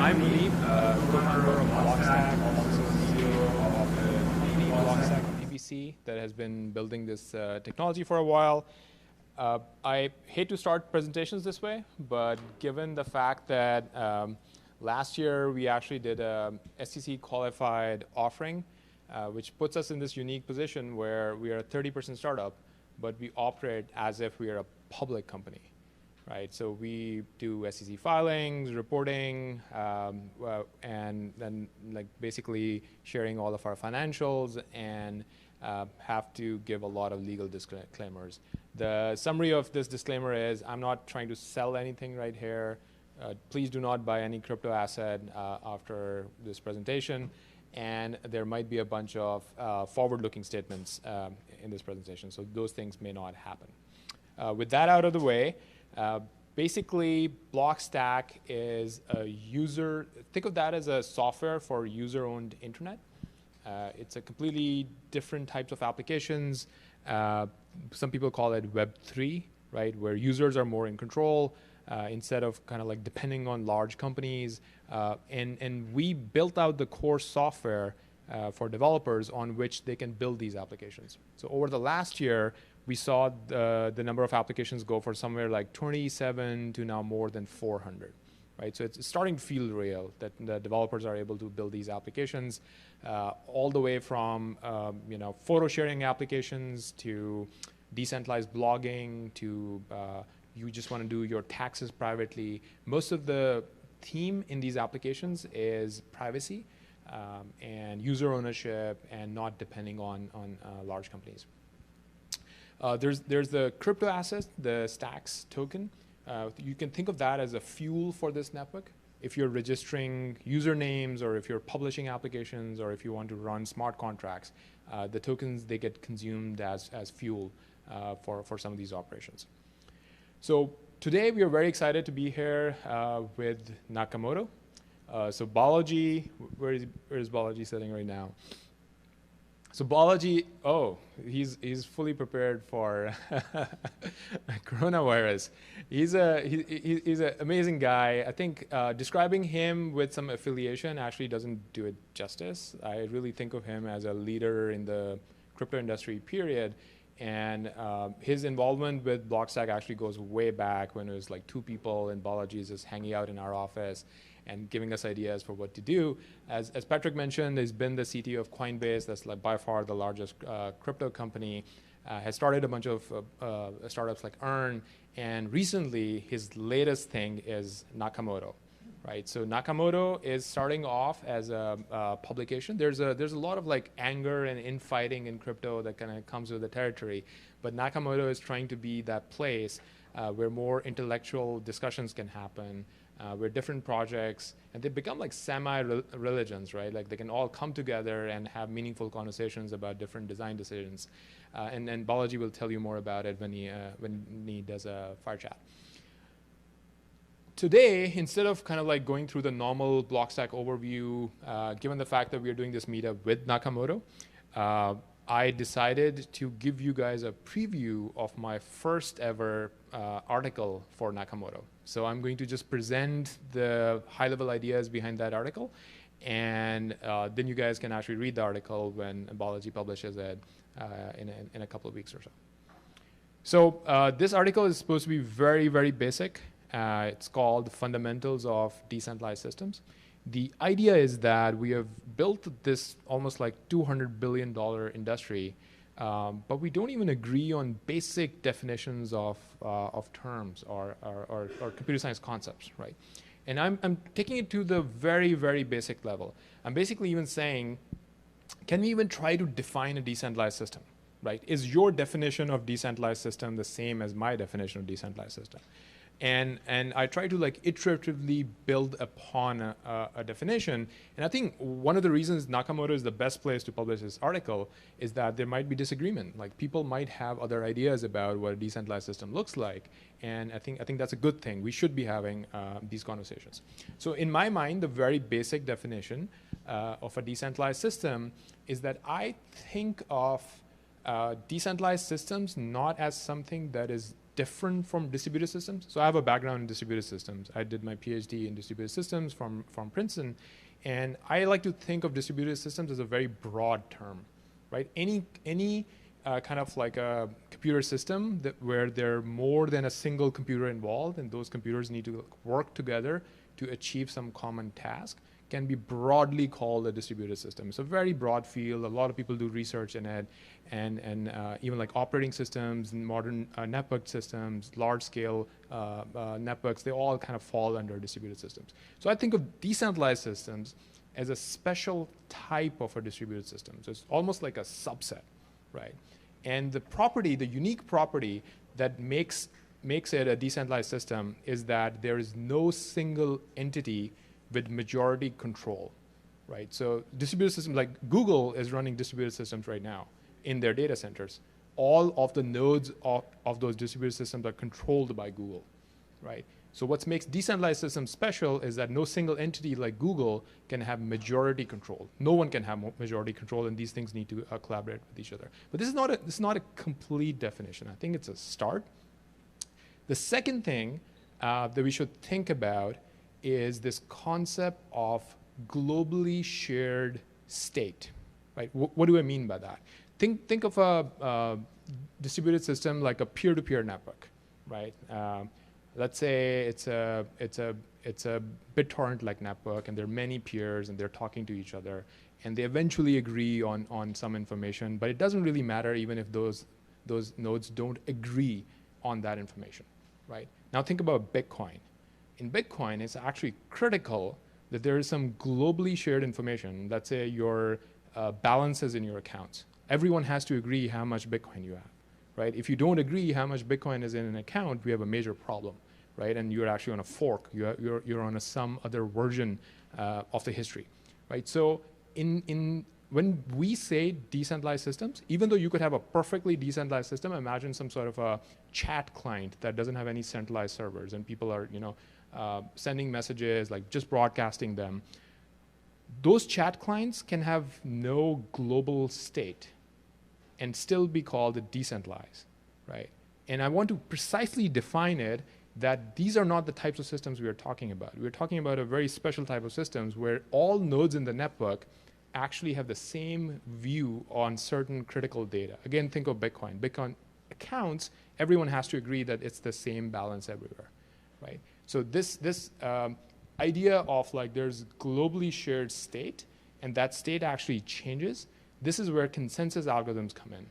I'm Lee, co-founder of Blockstack, also CEO of the leading Blockstack PBC that has been building this technology for a while. I hate to start presentations this way, but given the fact that last year we actually did a SEC qualified offering, which puts us in this unique position where we are a 30% startup, but we operate as if we are a public company. Right, so we do SEC filings, reporting, and then basically sharing all of our financials and have to give a lot of legal disclaimers. The summary of this disclaimer is I'm not trying to sell anything right here. Please do not buy any crypto asset after this presentation. And there might be a bunch of forward-looking statements in this presentation, so those things may not happen. With that out of the way, basically, Blockstack is a user, think of that as a software for user-owned internet. It's a completely different types of applications. Some people call it Web3, right, where users are more in control instead of kind of like depending on large companies. And we built out the core software for developers on which they can build these applications. So over the last year, we saw the number of applications go from somewhere like 27 to now more than 400, right? So it's starting to feel real that the developers are able to build these applications all the way from photo sharing applications to decentralized blogging to you just want to do your taxes privately. Most of the theme in these applications is privacy and user ownership and not depending on large companies. There's the crypto asset, the Stacks token. You can think of that as a fuel for this network. If you're registering usernames or if you're publishing applications or if you want to run smart contracts, the tokens, they get consumed as fuel for some of these operations. So today we are very excited to be here with Nakamoto. So Balaji, where is Balaji sitting right now? So Balaji, he's fully prepared for coronavirus. He's an amazing guy. I think describing him with some affiliation actually doesn't do it justice. I really think of him as a leader in the crypto industry, period. And his involvement with Blockstack actually goes way back when it was like 2 people and Balaji is just hanging out in our office and giving us ideas for what to do. As Patrick mentioned, he's been the CTO of Coinbase. That's like by far the largest crypto company. Has started a bunch of startups like Earn. And recently, his latest thing is Nakamoto, right? So Nakamoto is starting off as a publication. There's a lot of like anger and infighting in crypto that kind of comes with the territory. But Nakamoto is trying to be that place where more intellectual discussions can happen, where different projects, and they become like semi-religions, right? Like they can all come together and have meaningful conversations about different design decisions. And Balaji will tell you more about it when he does a fire chat. Today, instead of kind of like going through the normal Blockstack overview, given the fact that we're doing this meetup with Nakamoto, I decided to give you guys a preview of my first ever article for Nakamoto. So I'm going to just present the high-level ideas behind that article, and then you guys can actually read the article when Balaji publishes it in a couple of weeks or so. So this article is supposed to be very, very basic. It's called Fundamentals of Decentralized Systems. The idea is that we have built this almost like $200 billion industry, but we don't even agree on basic definitions of terms or computer science concepts, right? And I'm taking it to the very, very basic level. I'm basically even saying, can we even try to define a decentralized system, right? Is your definition of decentralized system the same as my definition of decentralized system? And I try to like iteratively build upon a definition. And I think one of the reasons Nakamoto is the best place to publish this article is that there might be disagreement. Like people might have other ideas about what a decentralized system looks like. And I think that's a good thing. We should be having these conversations. So in my mind, the very basic definition of a decentralized system is that I think of decentralized systems not as something that is different from distributed systems. So I have a background in distributed systems. I did my PhD in distributed systems from Princeton. And I like to think of distributed systems as a very broad term, right? Any kind of like a computer system where there are more than a single computer involved, and those computers need to work together to achieve some common task, can be broadly called a distributed system. It's a very broad field. A lot of people do research in it, and even like operating systems and modern network systems, large-scale networks, they all kind of fall under distributed systems. So I think of decentralized systems as a special type of a distributed system. So it's almost like a subset, right? And the unique property that makes it a decentralized system is that there is no single entity with majority control, right? So distributed systems, like Google is running distributed systems right now in their data centers. All of the nodes of those distributed systems are controlled by Google, right? So what makes decentralized systems special is that no single entity like Google can have majority control. No one can have majority control, and these things need to collaborate with each other. But this is not a complete definition. I think it's a start. The second thing that we should think about is this concept of globally shared state, right? What do I mean by that? Think of a distributed system like a peer-to-peer network, right? Let's say it's a BitTorrent-like network, and there are many peers, and they're talking to each other, and they eventually agree on some information, but it doesn't really matter even if those nodes don't agree on that information, right? Now think about Bitcoin. In Bitcoin, it's actually critical that there is some globally shared information. Let's say your balances in your accounts. Everyone has to agree how much Bitcoin you have, right? If you don't agree how much Bitcoin is in an account, we have a major problem, right? And you're actually on a fork. You're on some other version of the history, right? So when we say decentralized systems, even though you could have a perfectly decentralized system, imagine some sort of a chat client that doesn't have any centralized servers, and people are, sending messages, like just broadcasting them. Those chat clients can have no global state and still be called decentralized, right? And I want to precisely define it that these are not the types of systems we are talking about. We're talking about a very special type of systems where all nodes in the network actually have the same view on certain critical data. Again, think of Bitcoin. Bitcoin accounts, everyone has to agree that it's the same balance everywhere, right? So this idea of like there's globally shared state, and that state actually changes, this is where consensus algorithms come in,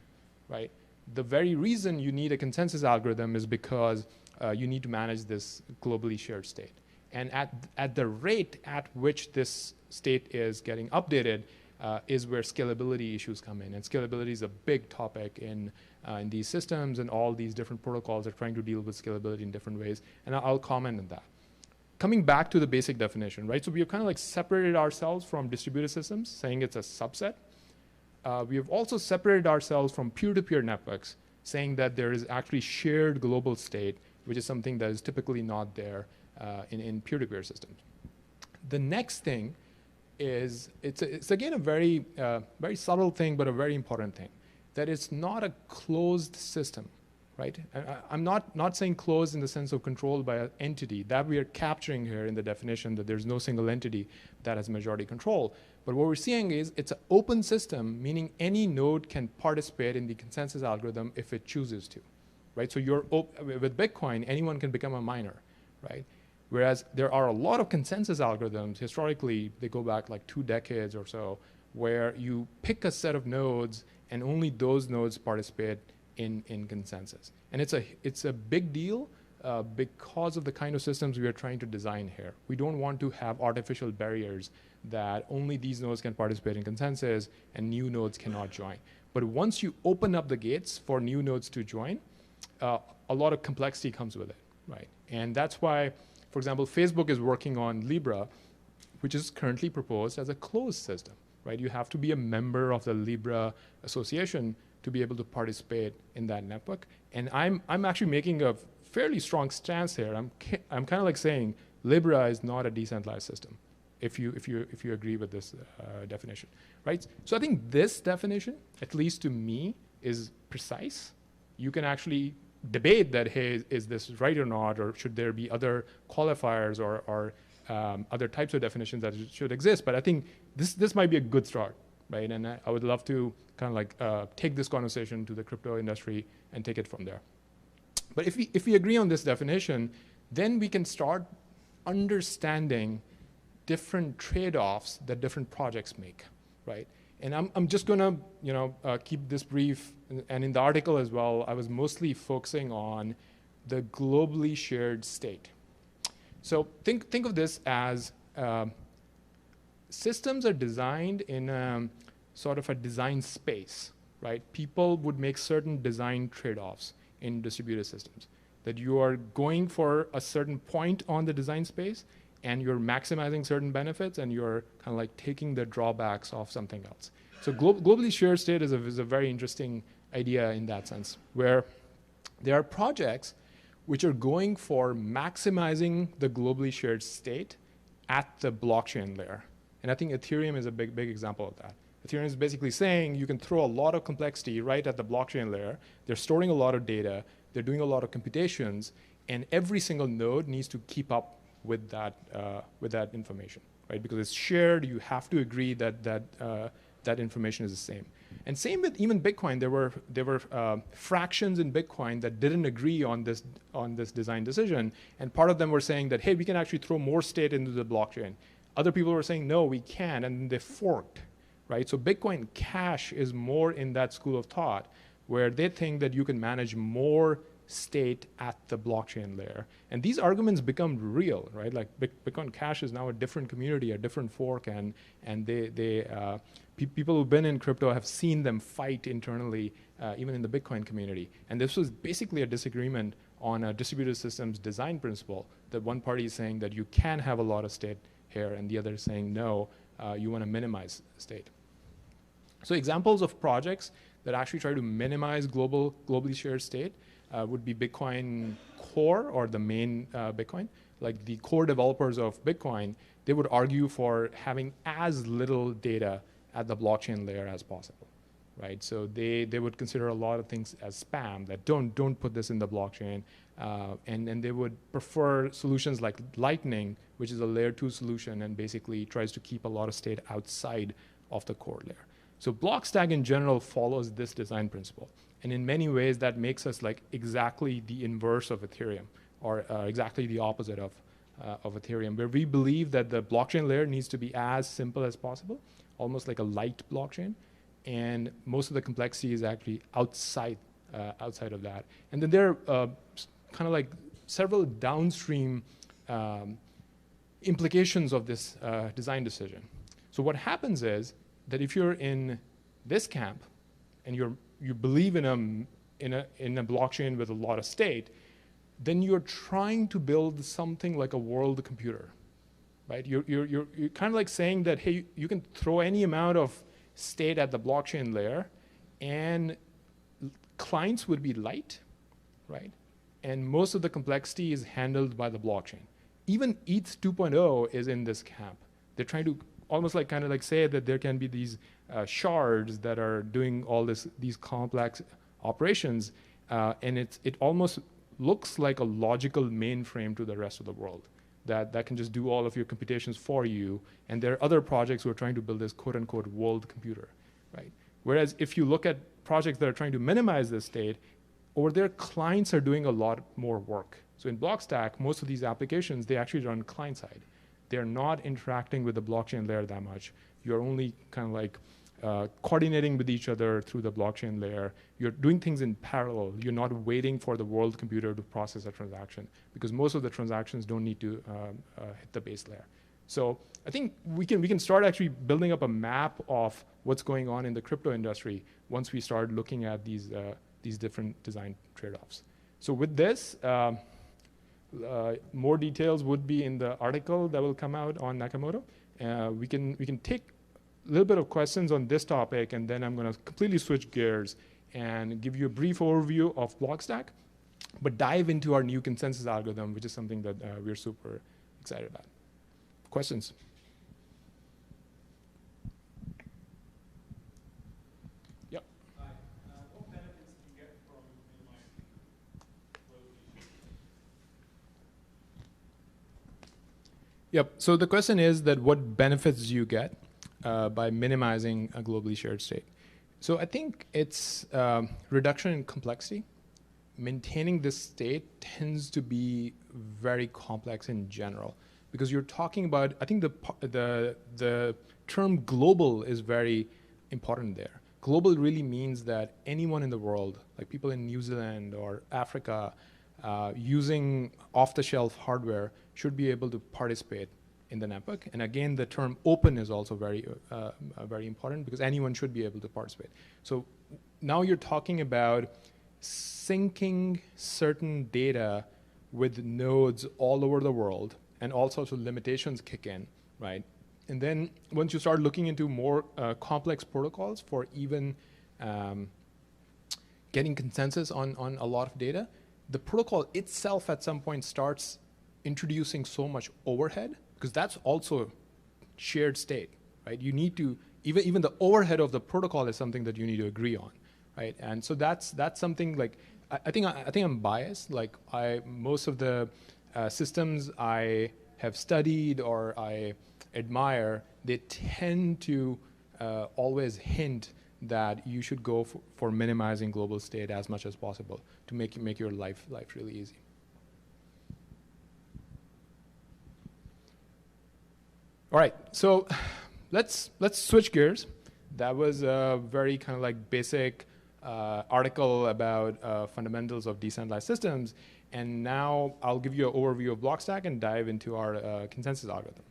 right? The very reason you need a consensus algorithm is because you need to manage this globally shared state. And at the rate at which this state is getting updated is where scalability issues come in. And scalability is a big topic in these systems, and all these different protocols are trying to deal with scalability in different ways. And I'll comment on that. Coming back to the basic definition, right? So we have kind of like separated ourselves from distributed systems, saying it's a subset. We have also separated ourselves from peer-to-peer networks, saying that there is actually shared global state, which is something that is typically not there in peer-to-peer systems. The next thing is, it's again a very subtle thing, but a very important thing, that it's not a closed system, right? I'm not saying closed in the sense of controlled by an entity. That we are capturing here in the definition, that there's no single entity that has majority control. But what we're seeing is it's an open system, meaning any node can participate in the consensus algorithm if it chooses to, right? So with Bitcoin, anyone can become a miner, right? Whereas there are a lot of consensus algorithms, historically, they go back like 2 decades or so, where you pick a set of nodes and only those nodes participate in consensus. And it's a big deal because of the kind of systems we are trying to design here. We don't want to have artificial barriers that only these nodes can participate in consensus and new nodes cannot join. But once you open up the gates for new nodes to join, a lot of complexity comes with it, right? And that's why, for example, Facebook is working on Libra, which is currently proposed as a closed system, right? You have to be a member of the Libra association to be able to participate in that network. And I'm actually making a fairly strong stance here. I'm kind of like saying Libra is not a decentralized system, if you agree with this definition, right? So I think this definition, at least to me, is precise. You can actually debate that, hey, is this right or not, or should there be other qualifiers or other types of definitions that should exist. But I think this might be a good start, right? And I would love to kind of like take this conversation to the crypto industry and take it from there. But if we agree on this definition, then we can start understanding different trade-offs that different projects make, right? And I'm just gonna keep this brief, and in the article as well, I was mostly focusing on the globally shared state. So think of this as systems are designed in sort of a design space, right? People would make certain design trade-offs in distributed systems, that you are going for a certain point on the design space and you're maximizing certain benefits and you're kind of like taking the drawbacks of something else. So globally shared state is a very interesting idea in that sense, where there are projects which are going for maximizing the globally shared state at the blockchain layer. And I think Ethereum is a big example of that. Ethereum is basically saying you can throw a lot of complexity right at the blockchain layer. They're storing a lot of data. They're doing a lot of computations. And every single node needs to keep up with that information, right? Because it's shared. You have to agree that that information is the same. And same with even Bitcoin. There were fractions in Bitcoin that didn't agree on this design decision. And part of them were saying that, hey, we can actually throw more state into the blockchain. Other people were saying, no, we can't. And they forked, right? So Bitcoin Cash is more in that school of thought where they think that you can manage more state at the blockchain layer. And these arguments become real, right? Like Bitcoin Cash is now a different community, a different fork, and people who've been in crypto have seen them fight internally, even in the Bitcoin community. And this was basically a disagreement on a distributed systems design principle, that one party is saying that you can have a lot of state here, and the other is saying, no, you want to minimize state. So examples of projects that actually try to minimize globally shared state would be Bitcoin Core, or the main Bitcoin. Like the core developers of Bitcoin, they would argue for having as little data at the blockchain layer as possible, right? So they would consider a lot of things as spam, that don't put this in the blockchain, and they would prefer solutions like Lightning, which is a layer 2 solution and basically tries to keep a lot of state outside of the core layer. So Blockstack in general follows this design principle. And in many ways, that makes us like exactly the inverse of Ethereum, or exactly the opposite of Ethereum, where we believe that the blockchain layer needs to be as simple as possible, almost like a light blockchain. And most of the complexity is actually outside of that. And then there are kind of like several downstream implications of this design decision. So what happens is that if you're in this camp and you believe in a blockchain with a lot of state, then you're trying to build something like a world computer, right? You're kind of like saying that, hey, you can throw any amount of state at the blockchain layer, and clients would be light, right? And most of the complexity is handled by the blockchain. Even ETH 2.0 is in this camp. They're trying to almost like kind of like say that there can be these shards that are doing all these complex operations, and it almost looks like a logical mainframe to the rest of the world that can just do all of your computations for you. And there are other projects who are trying to build this quote unquote world computer, right? Whereas if you look at projects that are trying to minimize this state, over there clients are doing a lot more work. So in Blockstack, most of these applications, they actually run client side. They're not interacting with the blockchain layer that much. You're only kind of like coordinating with each other through the blockchain layer. You're doing things in parallel. You're not waiting for the world computer to process a transaction, because most of the transactions don't need to hit the base layer. So I think we can start actually building up a map of what's going on in the crypto industry once we start looking at these different design trade-offs. So with this, more details would be in the article that will come out on Nakamoto. We can take a little bit of questions on this topic, and then I'm going to completely switch gears and give you a brief overview of Blockstack, but dive into our new consensus algorithm, which is something that we're super excited about. Questions? Yep. What benefits do you get from minimizing Yep. So the question is that what benefits do you get by minimizing a globally shared state? So I think it's reduction in complexity. Maintaining this state tends to be very complex in general because you're talking about, I think the term global is very important there. Global really means that anyone in the world, like people in New Zealand or Africa, using off-the-shelf hardware should be able to participate in the network. And again, the term open is also very important because anyone should be able to participate. So now you're talking about syncing certain data with nodes all over the world, and all sorts of limitations kick in, right? And then once you start looking into more complex protocols for even getting consensus on a lot of data, the protocol itself at some point starts introducing so much overhead, because that's also shared state, right? You need to, even the overhead of the protocol is something that you need to agree on, right? And so that's something like, I think I'm biased. Like most of the systems I have studied or I admire, they tend to always hint that you should go for minimizing global state as much as possible to make your life really easy. All right, so let's switch gears. That was a very kind of like basic article about fundamentals of decentralized systems, and now I'll give you an overview of Blockstack and dive into our consensus algorithm.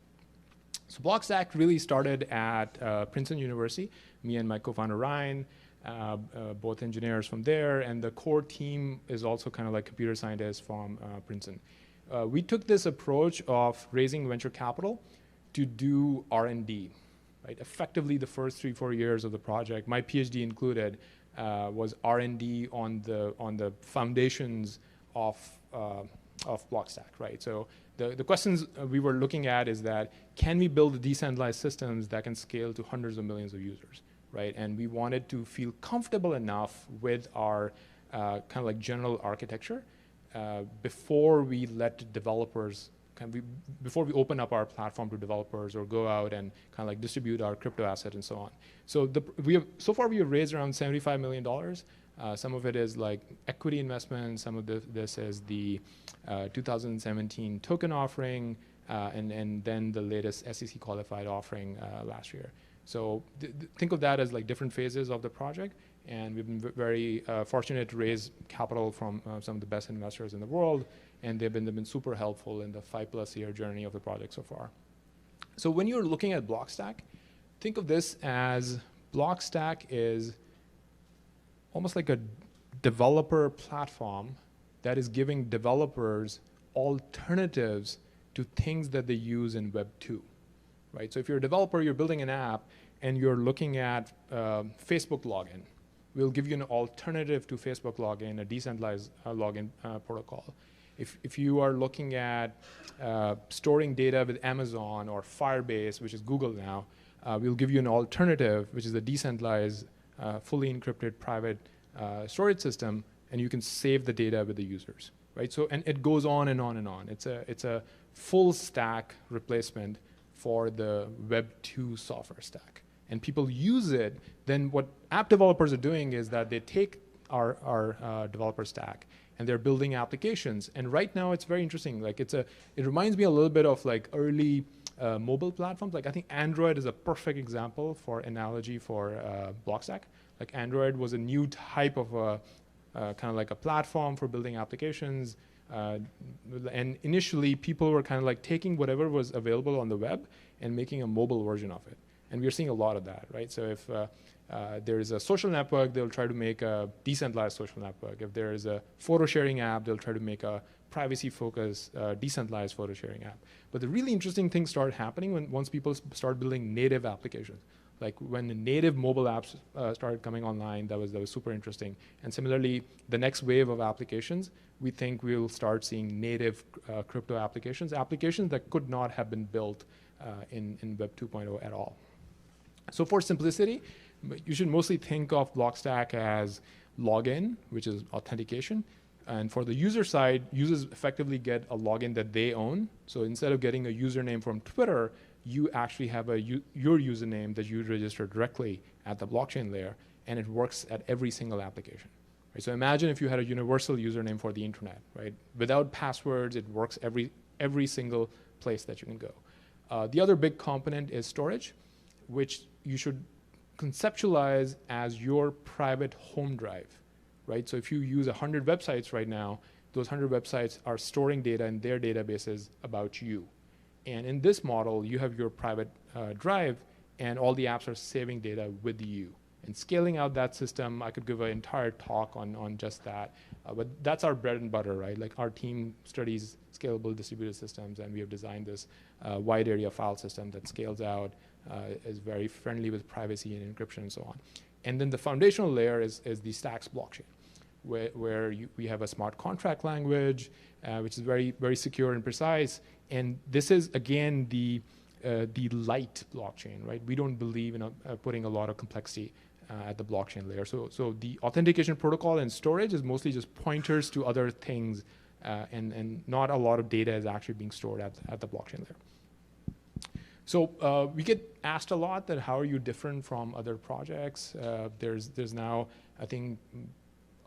So Blockstack really started at Princeton University. Me and my co-founder Ryan, both engineers from there, and the core team is also kind of like computer scientists from Princeton. We took this approach of raising venture capital to do R&D, right? Effectively, the first 3-4 years of the project, my PhD included, was R&D on the foundations of Blockstack, right? So the questions we were looking at is that, can we build decentralized systems that can scale to hundreds of millions of users, right? And we wanted to feel comfortable enough with our kind of like general architecture before we let developers, before we open up our platform to developers or go out and kind of like distribute our crypto asset and so on. So so far we have raised around $75 million. Some of it is like equity investment. Some of this is the 2017 token offering, and then the latest SEC qualified offering last year. So think of that as like different phases of the project. And we've been very fortunate to raise capital from some of the best investors in the world. And they've been super helpful in the 5+ year journey of the project so far. So when you're looking at Blockstack, think of this as Blockstack is almost like a developer platform that is giving developers alternatives to things that they use in Web 2, right? So if you're a developer, you're building an app, and you're looking at Facebook login, we'll give you an alternative to Facebook login, a decentralized login protocol. If you are looking at storing data with Amazon or Firebase, which is Google now, we'll give you an alternative, which is a decentralized, fully encrypted private storage system, and you can save the data with the users, right? So, and it goes on and on and on. It's a full stack replacement for the Web 2 software stack. And people use it, then what app developers are doing is that they take our developer stack and they're building applications. And right now it's very interesting. Like it reminds me a little bit of like early mobile platforms. Like I think Android is a perfect example for analogy for Blockstack. Like Android was a new type of kind of like a platform for building applications. And initially people were kind of like taking whatever was available on the web and making a mobile version of it. And we're seeing a lot of that, right? So if there is a social network, they'll try to make a decentralized social network. If there is a photo sharing app, they'll try to make a privacy-focused, decentralized photo sharing app. But the really interesting things start happening once people start building native applications. Like when the native mobile apps started coming online, that was super interesting. And similarly, the next wave of applications, we think we'll start seeing native crypto applications that could not have been built in Web 2.0 at all. So for simplicity, you should mostly think of Blockstack as login, which is authentication, And for the user side, users effectively get a login that they own. So instead of getting a username from Twitter, you actually have your username that you register directly at the blockchain layer, and it works at every single application. Right? So imagine if you had a universal username for the internet, right? Without passwords, it works every single place that you can go. The other big component is storage, which you should conceptualize as your private home drive, right? So if you use 100 websites right now, those 100 websites are storing data in their databases about you. And in this model, you have your private drive, and all the apps are saving data with you. And scaling out that system, I could give an entire talk on just that. But that's our bread and butter, right? Like our team studies scalable distributed systems, and we have designed this wide area file system that scales out, is very friendly with privacy and encryption and so on. And then the foundational layer is the Stacks blockchain, where we have a smart contract language, which is very, very secure and precise. And this is, again, the light blockchain, right? We don't believe in putting a lot of complexity at the blockchain layer. So the authentication protocol and storage is mostly just pointers to other things, and not a lot of data is actually being stored at the blockchain layer. So we get asked a lot that how are you different from other projects? There's now, I think,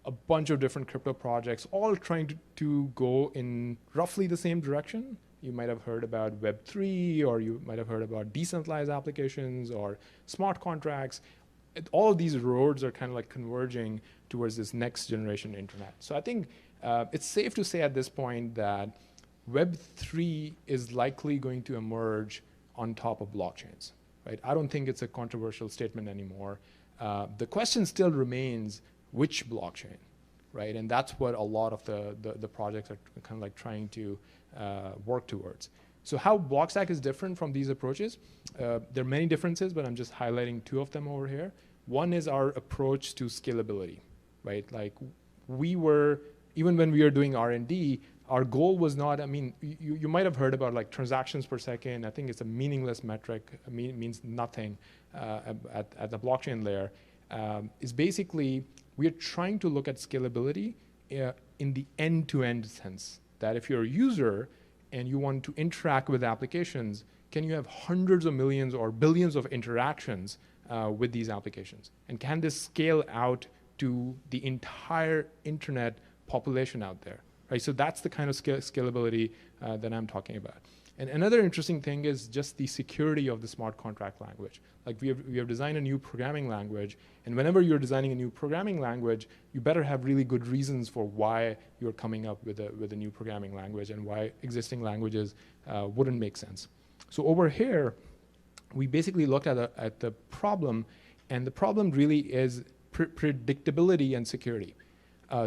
a bunch of different crypto projects all trying to go in roughly the same direction. You might have heard about Web3, or you might have heard about decentralized applications or smart contracts. All of these roads are kind of like converging towards this next generation internet. So I think it's safe to say at this point that Web3 is likely going to emerge on top of blockchains, right? I don't think it's a controversial statement anymore. The question still remains, which blockchain, right? And that's what a lot of the projects are kind of like trying to work towards. So how Blockstack is different from these approaches? There are many differences, but I'm just highlighting two of them over here. One is our approach to scalability, right? Like even when we were doing R&D, our goal was not, I mean, you might have heard about like transactions per second. I think it's a meaningless metric. It means nothing at the blockchain layer. Is basically, we are trying to look at scalability in the end-to-end sense. That if you're a user and you want to interact with applications, can you have hundreds of millions or billions of interactions with these applications? And can this scale out to the entire internet population out there? Right, so that's the kind of scalability that I'm talking about. And another interesting thing is just the security of the smart contract language. Like we have designed a new programming language, and whenever you're designing a new programming language, you better have really good reasons for why you're coming up with a new programming language and why existing languages wouldn't make sense. So over here, we basically looked at the problem, and the problem really is predictability and security.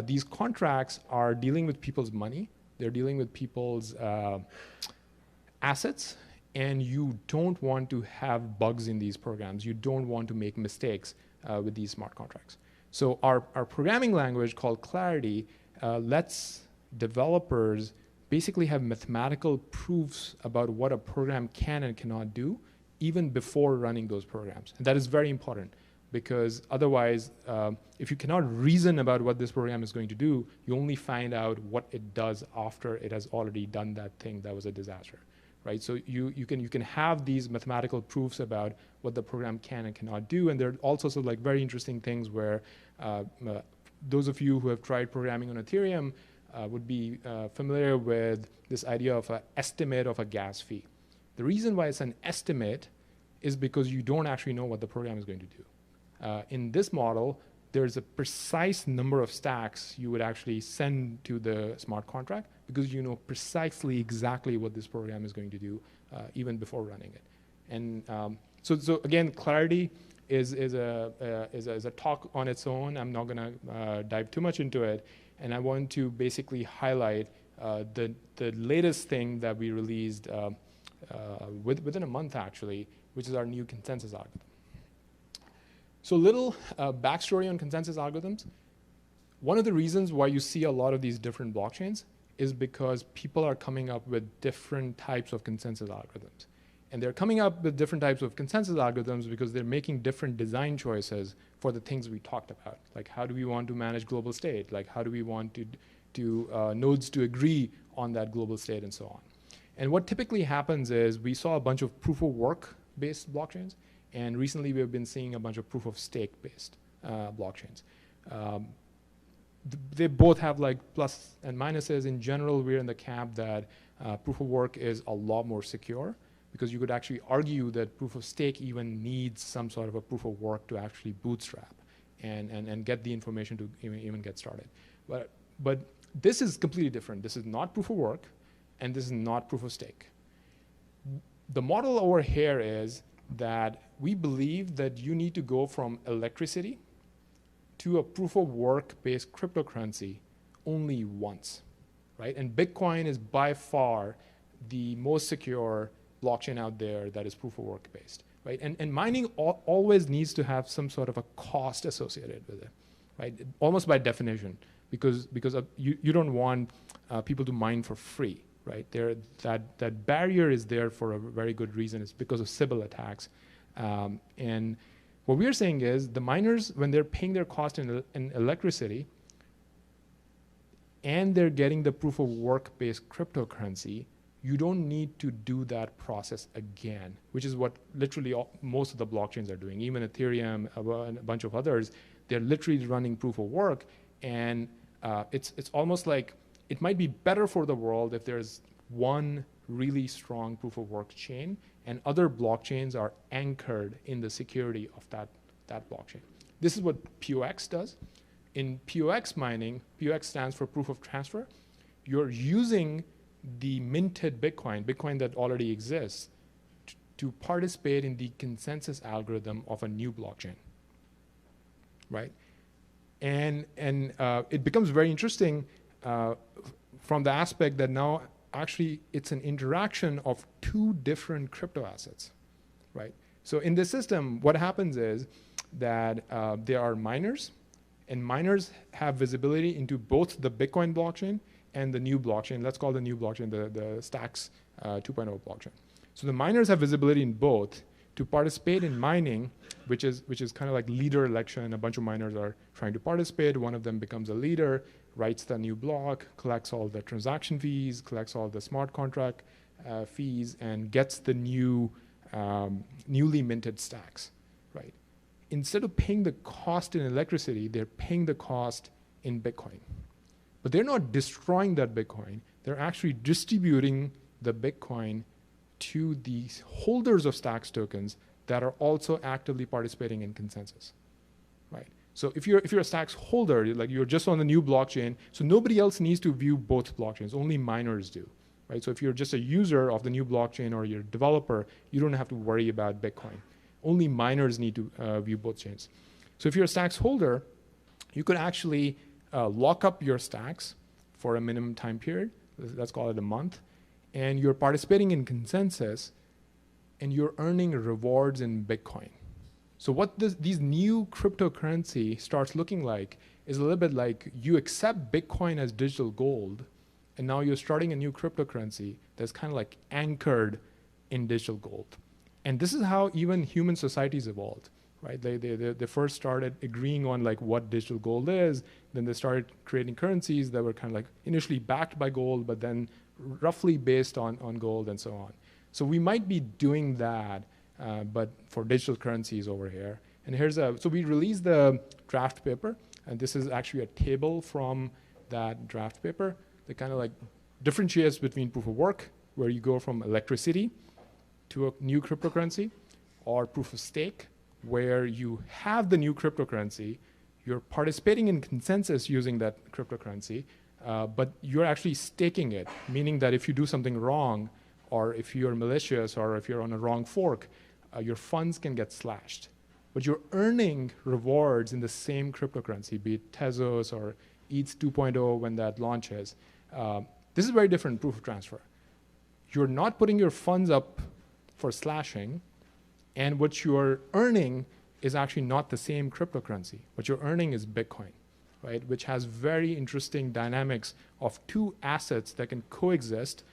These contracts are dealing with people's money. They're dealing with people's assets, and you don't want to have bugs in these programs. You don't want to make mistakes with these smart contracts. So our programming language called Clarity lets developers basically have mathematical proofs about what a program can and cannot do even before running those programs. And that is very important, because otherwise, if you cannot reason about what this program is going to do, you only find out what it does after it has already done that thing that was a disaster, right? So you can have these mathematical proofs about what the program can and cannot do, and there are all sorts of like very interesting things where those of you who have tried programming on Ethereum would be familiar with this idea of an estimate of a gas fee. The reason why it's an estimate is because you don't actually know what the program is going to do. In this model, there's a precise number of stacks you would actually send to the smart contract because you know precisely exactly what this program is going to do even before running it. And so again, Clarity is a talk on its own. I'm not going to dive too much into it. And I want to basically highlight the latest thing that we released within a month, actually, which is our new consensus algorithm. So little backstory on consensus algorithms. One of the reasons why you see a lot of these different blockchains is because people are coming up with different types of consensus algorithms. And they're coming up with different types of consensus algorithms because they're making different design choices for the things we talked about. Like how do we want to manage global state? Like how do we want to nodes to agree on that global state and so on. And what typically happens is we saw a bunch of proof of work based blockchains, and recently we've been seeing a bunch of proof of stake based blockchains. They both have like plus and minuses. In general, we're in the camp that proof of work is a lot more secure, because you could actually argue that proof of stake even needs some sort of a proof of work to actually bootstrap and get the information to even get started. But this is completely different. This is not proof of work, and this is not proof of stake. The model over here is that we believe that you need to go from electricity to a proof of work-based cryptocurrency only once, right? And Bitcoin is by far the most secure blockchain out there that is proof of work-based, right? And mining always needs to have some sort of a cost associated with it, right? Almost by definition, because you don't want people to mine for free, right? That barrier is there for a very good reason. It's because of Sybil attacks. And what we're saying is the miners, when they're paying their cost in electricity and they're getting the proof of work-based cryptocurrency, you don't need to do that process again, which is what literally most of the blockchains are doing. Even Ethereum and a bunch of others, they're literally running proof of work. And it's almost like it might be better for the world if there's one really strong proof of work chain and other blockchains are anchored in the security of that blockchain. This is what POX does. In POX mining, POX stands for proof of transfer. You're using the minted Bitcoin that already exists, to participate in the consensus algorithm of a new blockchain, right? And it becomes very interesting from the aspect that now actually it's an interaction of two different crypto assets, right? So in this system, what happens is that there are miners, and miners have visibility into both the Bitcoin blockchain and the new blockchain. Let's call the new blockchain the Stacks 2.0 blockchain. So the miners have visibility in both to participate in mining, which is kind of like leader election. A bunch of miners are trying to participate. One of them becomes a leader, writes the new block, collects all the transaction fees, collects all the smart contract fees, and gets the newly minted stacks, right? Instead of paying the cost in electricity, they're paying the cost in Bitcoin. But they're not destroying that Bitcoin. They're actually distributing the Bitcoin to the holders of Stacks tokens that are also actively participating in consensus, right? So if you're a Stacks holder, like you're just on the new blockchain, so nobody else needs to view both blockchains, only miners do, right? So if you're just a user of the new blockchain or you're a developer, you don't have to worry about Bitcoin. Only miners need to view both chains. So if you're a Stacks holder, you could actually lock up your stacks for a minimum time period, let's call it a month, and you're participating in consensus, and you're earning rewards in Bitcoin. So what these new cryptocurrency starts looking like is a little bit like you accept Bitcoin as digital gold, and now you're starting a new cryptocurrency that's kind of like anchored in digital gold. And this is how even human societies evolved, right? They first started agreeing on like what digital gold is, then they started creating currencies that were kind of like initially backed by gold, but then roughly based on gold and so on. So we might be doing that, but for digital currencies over here. And so we released the draft paper, and this is actually a table from that draft paper that kind of like differentiates between proof of work, where you go from electricity to a new cryptocurrency, or proof of stake, where you have the new cryptocurrency, you're participating in consensus using that cryptocurrency, but you're actually staking it, meaning that if you do something wrong, or if you're malicious, or if you're on a wrong fork, your funds can get slashed. But you're earning rewards in the same cryptocurrency, be it Tezos or ETH 2.0 when that launches. This is very different proof of transfer. You're not putting your funds up for slashing, and what you're earning is actually not the same cryptocurrency. What you're earning is Bitcoin, right? Which has very interesting dynamics of two assets that can coexist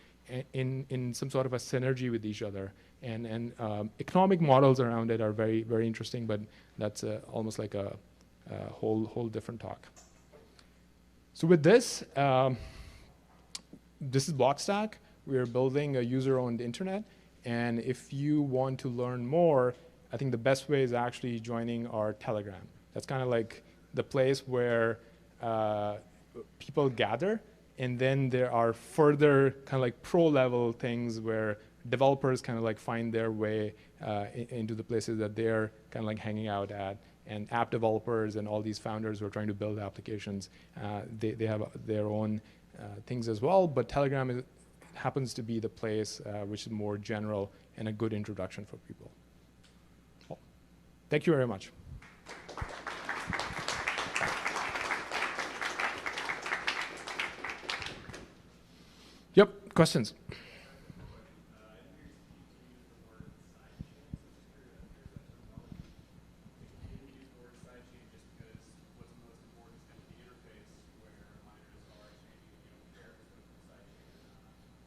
in some sort of a synergy with each other. And economic models around it are very, very interesting, but that's almost like a whole different talk. So with this, this is Blockstack. We are building a user-owned internet. And if you want to learn more, I think the best way is actually joining our Telegram. That's kind of like the place where people gather. And then there are further kind of like pro-level things where developers kind of like find their way into the places that they're kind of like hanging out at. And app developers and all these founders who are trying to build applications, they have their own things as well. But Telegram happens to be the place which is more general and a good introduction for people. Well, thank you very much. Yep, questions?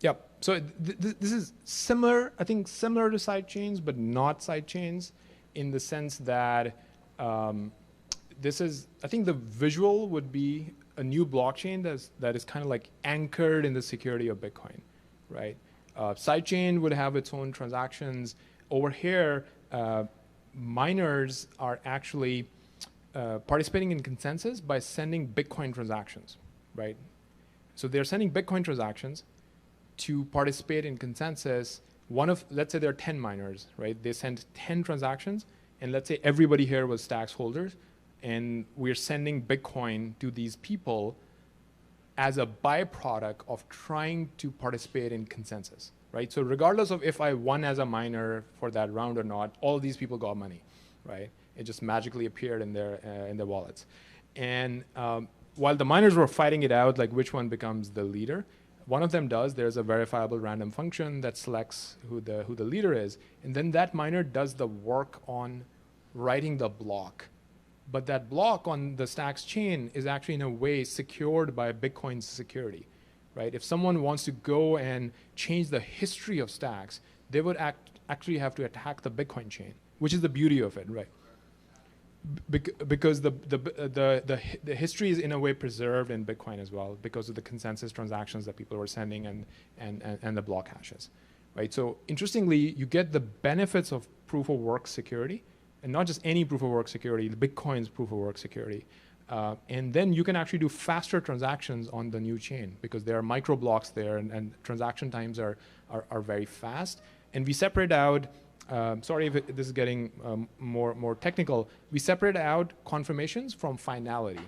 Yep. So this is similar, I think, similar to sidechains, but not sidechains, in the sense that this is, I think the visual would be a new blockchain that is kind of like anchored in the security of Bitcoin, right? Sidechain would have its own transactions. Over here, miners are actually participating in consensus by sending Bitcoin transactions, right? So they're sending Bitcoin transactions to participate in consensus. Let's say there are 10 miners, right? They send 10 transactions, and let's say everybody here was Stacks holders, and we're sending Bitcoin to these people as a byproduct of trying to participate in consensus, right? So regardless of if I won as a miner for that round or not, all these people got money, right? It just magically appeared in their wallets. And while the miners were fighting it out, like which one becomes the leader, one of them does. There's a verifiable random function that selects who the leader is, and then that miner does the work on writing the block. But that block on the Stacks chain is actually in a way secured by Bitcoin's security, right? If someone wants to go and change the history of Stacks, they would actually have to attack the Bitcoin chain, which is the beauty of it, right? Because the history is in a way preserved in Bitcoin as well, because of the consensus transactions that people were sending and the block hashes, right? So interestingly, you get the benefits of proof of work security, and not just any proof of work security, the Bitcoin's proof of work security. And then you can actually do faster transactions on the new chain because there are micro blocks there, and transaction times are very fast. And we separate out, sorry if this is getting more technical, we separate out confirmations from finality,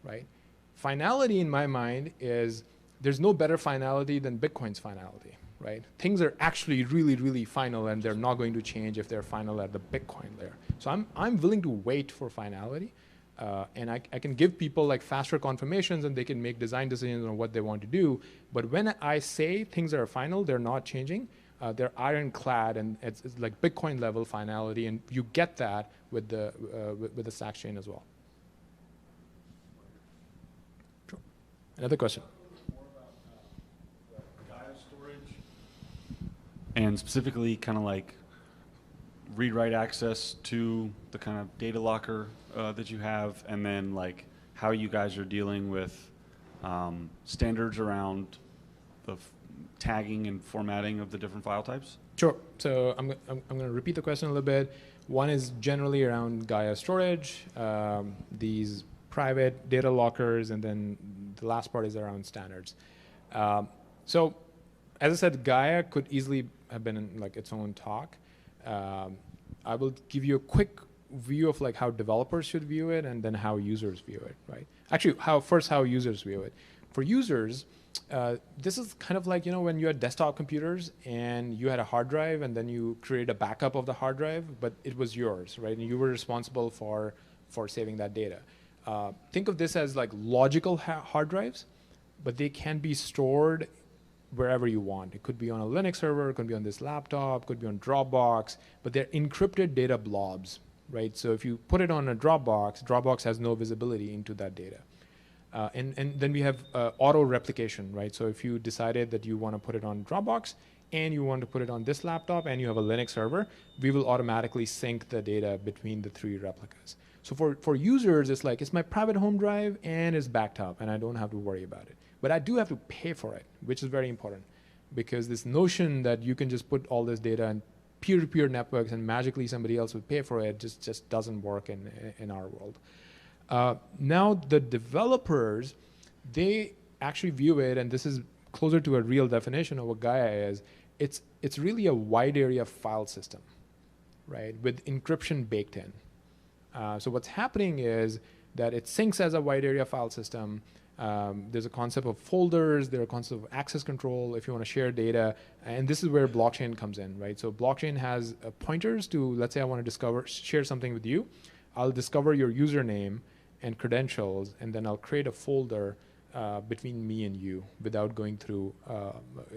right? Finality in my mind is, there's no better finality than Bitcoin's finality, right? Things are actually really, really final, and they're not going to change if they're final at the Bitcoin layer. So I'm willing to wait for finality, and I can give people like faster confirmations, and they can make design decisions on what they want to do. But when I say things are final, they're not changing, they're ironclad, and it's like Bitcoin level finality, and you get that with the Stacks chain as well. Sure. Another question. And specifically kind of like read-write access to the kind of data locker that you have, and then like how you guys are dealing with standards around the tagging and formatting of the different file types? Sure. So I'm going to repeat the question a little bit. One is generally around Gaia storage, these private data lockers, and then the last part is around standards. So as I said, Gaia could easily have been in like its own talk. I will give you a quick view of like how developers should view it, and then how users view it, right? Actually, how users view it. For users, this is kind of like, you know, when you had desktop computers and you had a hard drive, and then you created a backup of the hard drive, but it was yours, right? And you were responsible for saving that data. Think of this as like logical hard drives, but they can be stored wherever you want. It could be on a Linux server, it could be on this laptop, could be on Dropbox, but they're encrypted data blobs, right? So if you put it on a Dropbox, Dropbox has no visibility into that data. And then we have auto replication, right? So if you decided that you want to put it on Dropbox and you want to put it on this laptop and you have a Linux server, we will automatically sync the data between the three replicas. So for users, it's like, it's my private home drive and it's backed up and I don't have to worry about it. But I do have to pay for it, which is very important, because this notion that you can just put all this data in peer-to-peer networks and magically somebody else would pay for it just doesn't work in our world. Now the developers, they actually view it, and this is closer to a real definition of what Gaia is, it's really a wide area file system, right, with encryption baked in. So what's happening is that it syncs as a wide area file system. There's a concept of folders, there's a concept of access control if you want to share data, and this is where blockchain comes in, right? So blockchain has pointers to, let's say I want to share something with you. I'll discover your username and credentials, and then I'll create a folder between me and you without going through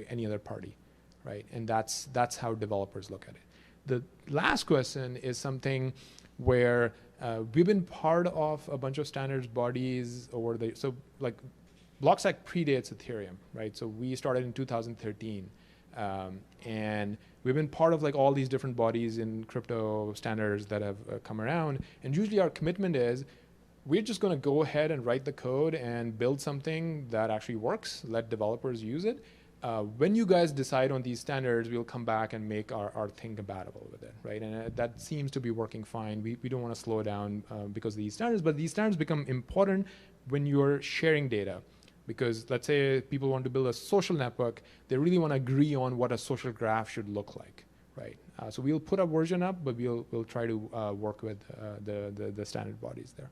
any other party, right? And that's how developers look at it. The last question is something where we've been part of a bunch of standards bodies so like Blockstack predates Ethereum, right? So we started in 2013. And we've been part of like all these different bodies in crypto standards that have come around. And usually our commitment is, we're just going to go ahead and write the code and build something that actually works, let developers use it. When you guys decide on these standards, we'll come back and make our thing compatible with it, right? And that seems to be working fine. We don't want to slow down because of these standards, but these standards become important when you're sharing data. Because let's say people want to build a social network, they really want to agree on what a social graph should look like, right? So we'll put a version up, but we'll try to work with the standard bodies there.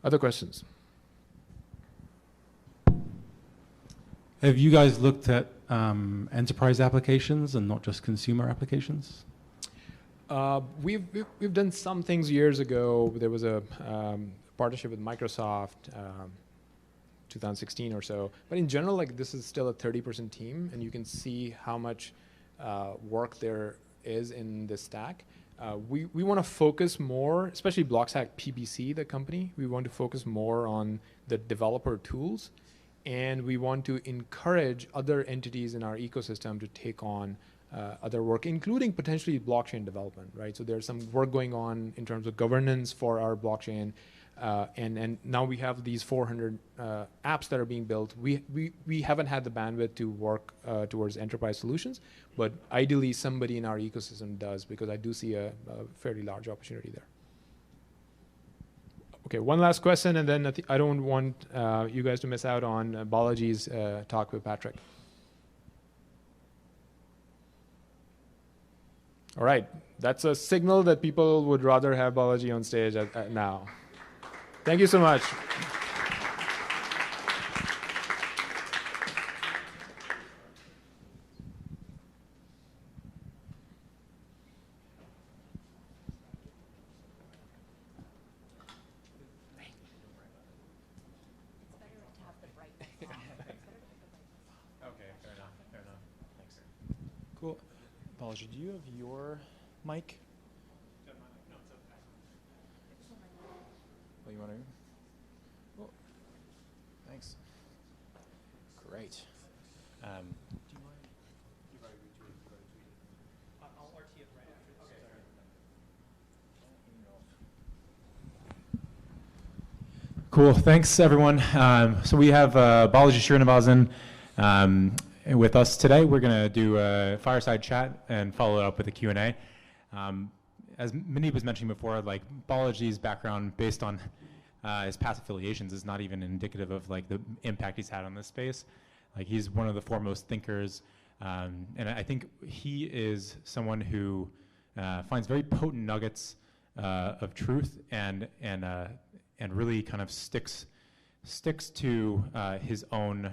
Other questions? Have you guys looked at enterprise applications and not just consumer applications? We've done some things years ago. There was a partnership with Microsoft, 2016 or so. But in general, like this is still a 30% team, and you can see how much work there is in this stack. We want to focus more, especially Blockstack PBC, the company. We want to focus more on the developer tools, and we want to encourage other entities in our ecosystem to take on other work, including potentially blockchain development, right? So there's some work going on in terms of governance for our blockchain, and now we have these 400 apps that are being built. We haven't had the bandwidth to work towards enterprise solutions, but ideally somebody in our ecosystem does, because I do see a fairly large opportunity there. Okay, one last question, and then I don't want you guys to miss out on Balaji's talk with Patrick. All right, that's a signal that people would rather have Balaji on stage now. Thank you so much. Cool. Balaji, do you have your mic? Oh, you want to? Oh, thanks. Great. Do you mind? I'll RT it right after this. Okay. Cool. Thanks, everyone. So we have Balaji Srinivasan with us today. We're going to do a fireside chat and follow it up with a Q&A. As Mandeep was mentioning before, like Balaji's background based on his past affiliations is not even indicative of like the impact he's had on this space. Like he's one of the foremost thinkers, and I think he is someone who finds very potent nuggets of truth and really kind of sticks to his own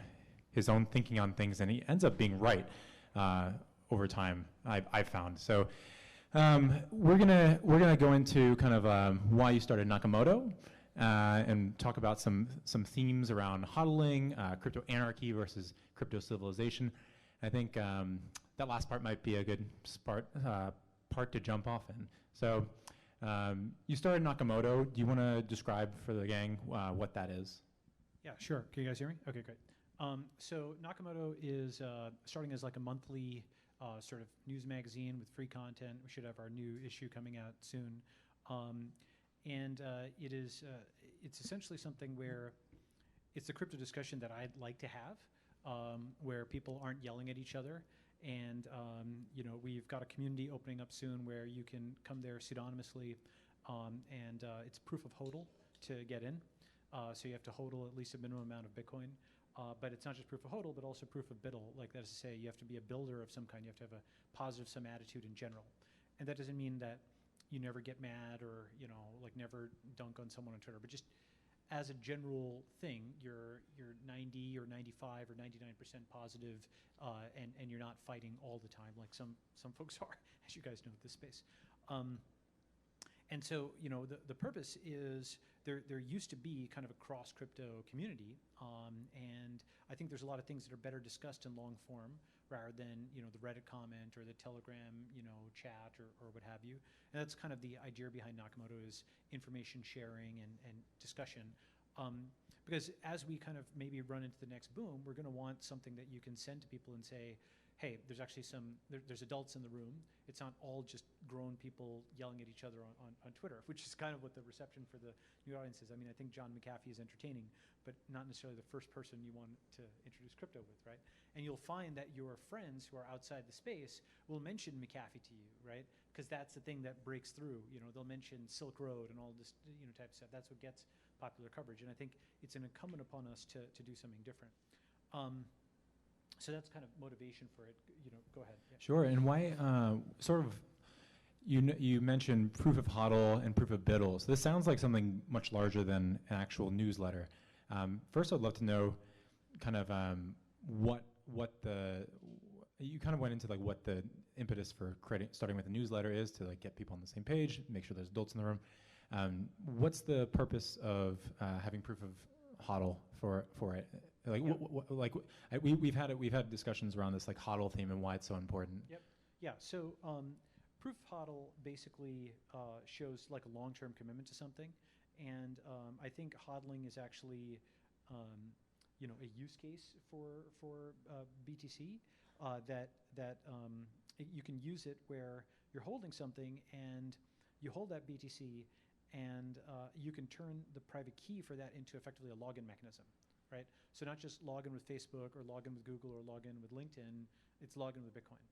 thinking on things, and he ends up being right over time. I've found so. We're gonna go into kind of why you started Nakamoto, and talk about some themes around hodling, crypto anarchy versus crypto civilization. I think that last part might be a good part to jump off in. So you started Nakamoto. Do you want to describe for the gang what that is? Yeah, sure. Can you guys hear me? Okay, great. So Nakamoto is starting as like a monthly sort of news magazine with free content. We should have our new issue coming out soon. It's essentially something where it's the crypto discussion that I'd like to have, where people aren't yelling at each other. And we've got a community opening up soon where you can come there pseudonymously, and it's proof of HODL to get in. So you have to HODL at least a minimum amount of Bitcoin. But it's not just proof of HODL, but also proof of BIDL. Like that is to say, you have to be a builder of some kind. You have to have a positive sum attitude in general. And that doesn't mean that you never get mad or, like never dunk on someone on Twitter, but just as a general thing, you're 90 or 95 or 99% positive, and you're not fighting all the time like some folks are, as you guys know, this space. And so, the purpose is there used to be kind of a cross crypto community, and I think there's a lot of things that are better discussed in long form rather than the Reddit comment or the Telegram chat or what have you. And that's kind of the idea behind Nakamoto is information sharing and discussion. Because as we kind of maybe run into the next boom, we're going to want something that you can send to people and say, hey, there's actually there's adults in the room. It's not all just grown people yelling at each other on Twitter, which is kind of what the reception for the new audience is. I mean, I think John McAfee is entertaining, but not necessarily the first person you want to introduce crypto with, right? And you'll find that your friends who are outside the space will mention McAfee to you, right? Because that's the thing that breaks through. They'll mention Silk Road and all this type of stuff. That's what gets popular coverage. And I think it's an incumbent upon us to do something different. So that's kind of motivation for it. Go ahead. Yeah. Sure. And why you mentioned proof of HODL and proof of BIDL. So this sounds like something much larger than an actual newsletter. First, I'd love to know kind of you kind of went into like what the impetus for starting with a newsletter is to like get people on the same page, make sure there's adults in the room. What's the purpose of having proof of HODL for it? Like, we've had discussions around this like HODL theme and why it's so important. Yep. Yeah. So proof of HODL basically shows like a long-term commitment to something, and I think HODLing is actually a use case for BTC that you can use it where you're holding something and you hold that BTC. And you can turn the private key for that into effectively a login mechanism, right? So not just log in with Facebook or log in with Google or log in with LinkedIn, it's log in with Bitcoin.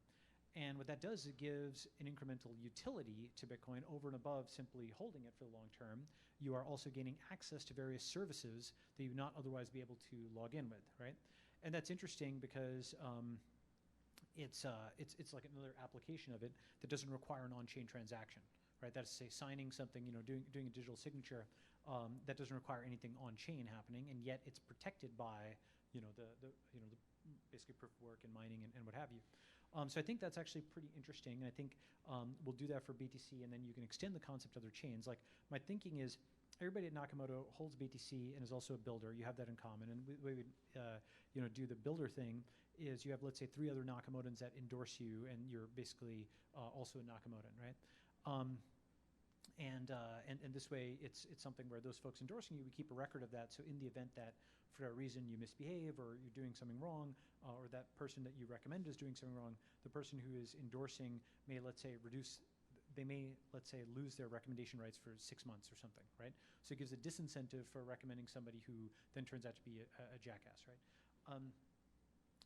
And what that does, it gives an incremental utility to Bitcoin over and above simply holding it for the long term. You are also gaining access to various services that you would not otherwise be able to log in with, right? And that's interesting because it's like another application of it that doesn't require an on-chain transaction. Right, that's to say signing something, doing a digital signature that doesn't require anything on chain happening, and yet it's protected by, the basically proof of work and mining and what have you. So I think that's actually pretty interesting, and I think we'll do that for BTC, and then you can extend the concept to other chains. Like my thinking is, everybody at Nakamoto holds BTC and is also a builder. You have that in common, and we would do the builder thing. Is you have, let's say, 3 other Nakamotans that endorse you, and you're basically also a Nakamotan, right? And this way, it's something where those folks endorsing you, we keep a record of that. So in the event that for a reason you misbehave or you're doing something wrong, or that person that you recommend is doing something wrong, the person who is endorsing may, let's say, lose their recommendation rights for 6 months or something, right? So it gives a disincentive for recommending somebody who then turns out to be a jackass, right?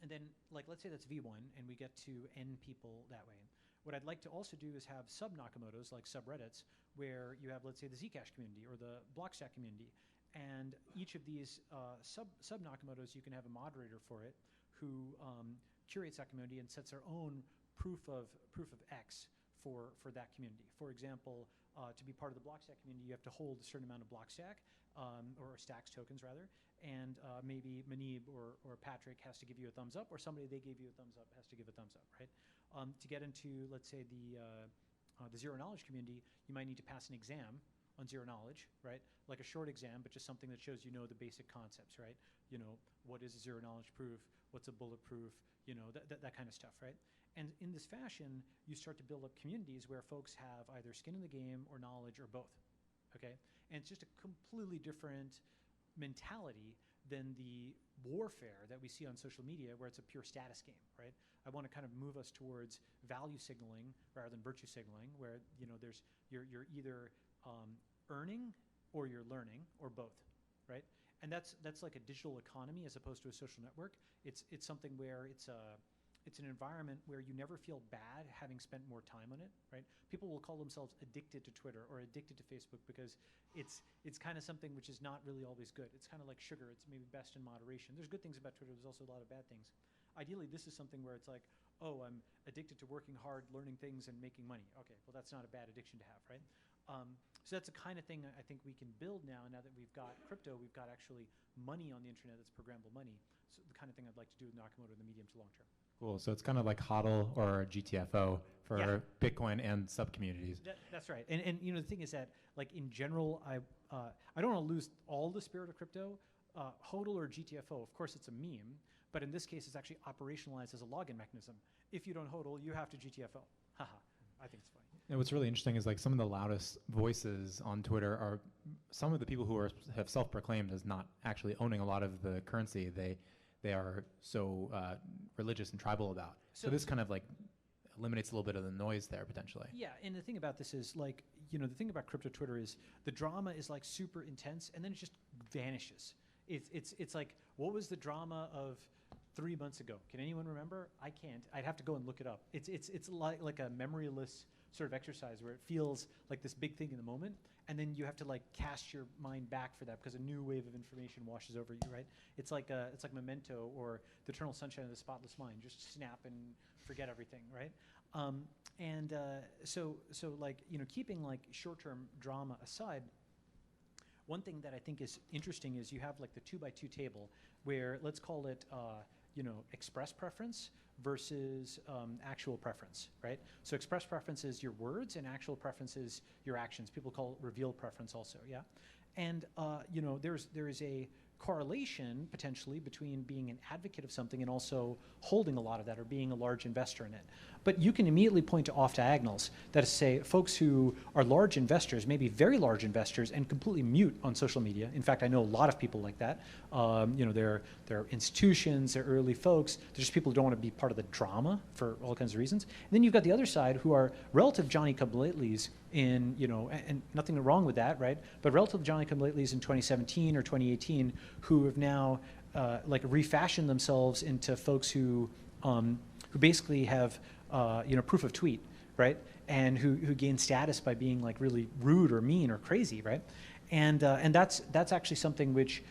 And then, like, let's say that's V1, and we get to N people that way. What I'd like to also do is have sub-Nakamotos, like subreddits, where you have, let's say, the Zcash community or the Blockstack community. And each of these sub-Nakamotos, you can have a moderator for it who curates that community and sets their own proof of X for that community. For example, to be part of the Blockstack community, you have to hold a certain amount of Blockstack, or Stacks tokens rather, and maybe Manib or Patrick has to give you a thumbs up, or somebody they gave you a thumbs up has to give a thumbs up, right? To get into, let's say, the zero knowledge community, you might need to pass an exam on zero knowledge, right? Like a short exam, but just something that shows the basic concepts, right? What is a zero knowledge proof? What's a bulletproof? That kind of stuff, right? And in this fashion, you start to build up communities where folks have either skin in the game or knowledge or both, okay? And it's just a completely different mentality than the warfare that we see on social media, where it's a pure status game, right? I want to kind of move us towards value signaling rather than virtue signaling, where you're either earning or you're learning, or both, right? And that's like a digital economy as opposed to a social network. It's something where it's an environment where you never feel bad having spent more time on it, right? People will call themselves addicted to Twitter or addicted to Facebook because it's kind of something which is not really always good. It's kind of like sugar. It's maybe best in moderation. There's good things about Twitter. There's also a lot of bad things. Ideally, this is something where it's like, oh, I'm addicted to working hard, learning things, and making money. Okay, well, that's not a bad addiction to have, right? So that's the kind of thing I think we can build now that we've got crypto, we've got actually money on the internet that's programmable money. So the kind of thing I'd like to do with Nakamoto in the medium to long term. Cool. So it's kind of like HODL or GTFO for Bitcoin and sub-communities. That's right. And the thing is that, like, in general, I don't want to lose all the spirit of crypto. HODL or GTFO, of course, it's a meme, but in this case, it's actually operationalized as a login mechanism. If you don't HODL, you have to GTFO. Haha. I think it's funny. And what's really interesting is, like, some of the loudest voices on Twitter are some of the people who have self-proclaimed as not actually owning a lot of the currency they are so religious and tribal about. So this kind of like eliminates a little bit of the noise there potentially. Yeah, and the thing about this is, like, the thing about crypto Twitter is the drama is like super intense and then it just vanishes. It's like, what was the drama of 3 months ago? Can anyone remember? I can't. I'd have to go and look it up. It's like a memoryless sort of exercise where it feels like this big thing in the moment, and then you have to like cast your mind back for that because a new wave of information washes over you, right? It's like Memento or The Eternal Sunshine of the Spotless Mind. Just snap and forget everything, right? So like, keeping like short-term drama aside, one thing that I think is interesting is you have like the 2x2 table where, let's call it express preference versus actual preference, right? So express preference is your words and actual preference is your actions. People call it revealed preference also, yeah? And there is a correlation potentially between being an advocate of something and also holding a lot of that or being a large investor in it. But you can immediately point to off diagonals. That is to say, folks who are large investors, maybe very large investors, and completely mute on social media. In fact, I know a lot of people like that. They're institutions, they're early folks. They're just people who don't want to be part of the drama for all kinds of reasons. And then you've got the other side who are relative Johnny-come-latelys in, and nothing wrong with that, right? But relative Johnny-come-latelys in 2017 or 2018 who have now refashioned themselves into folks who basically have proof of tweet, right? And who gain status by being like really rude or mean or crazy, right? And that's actually something which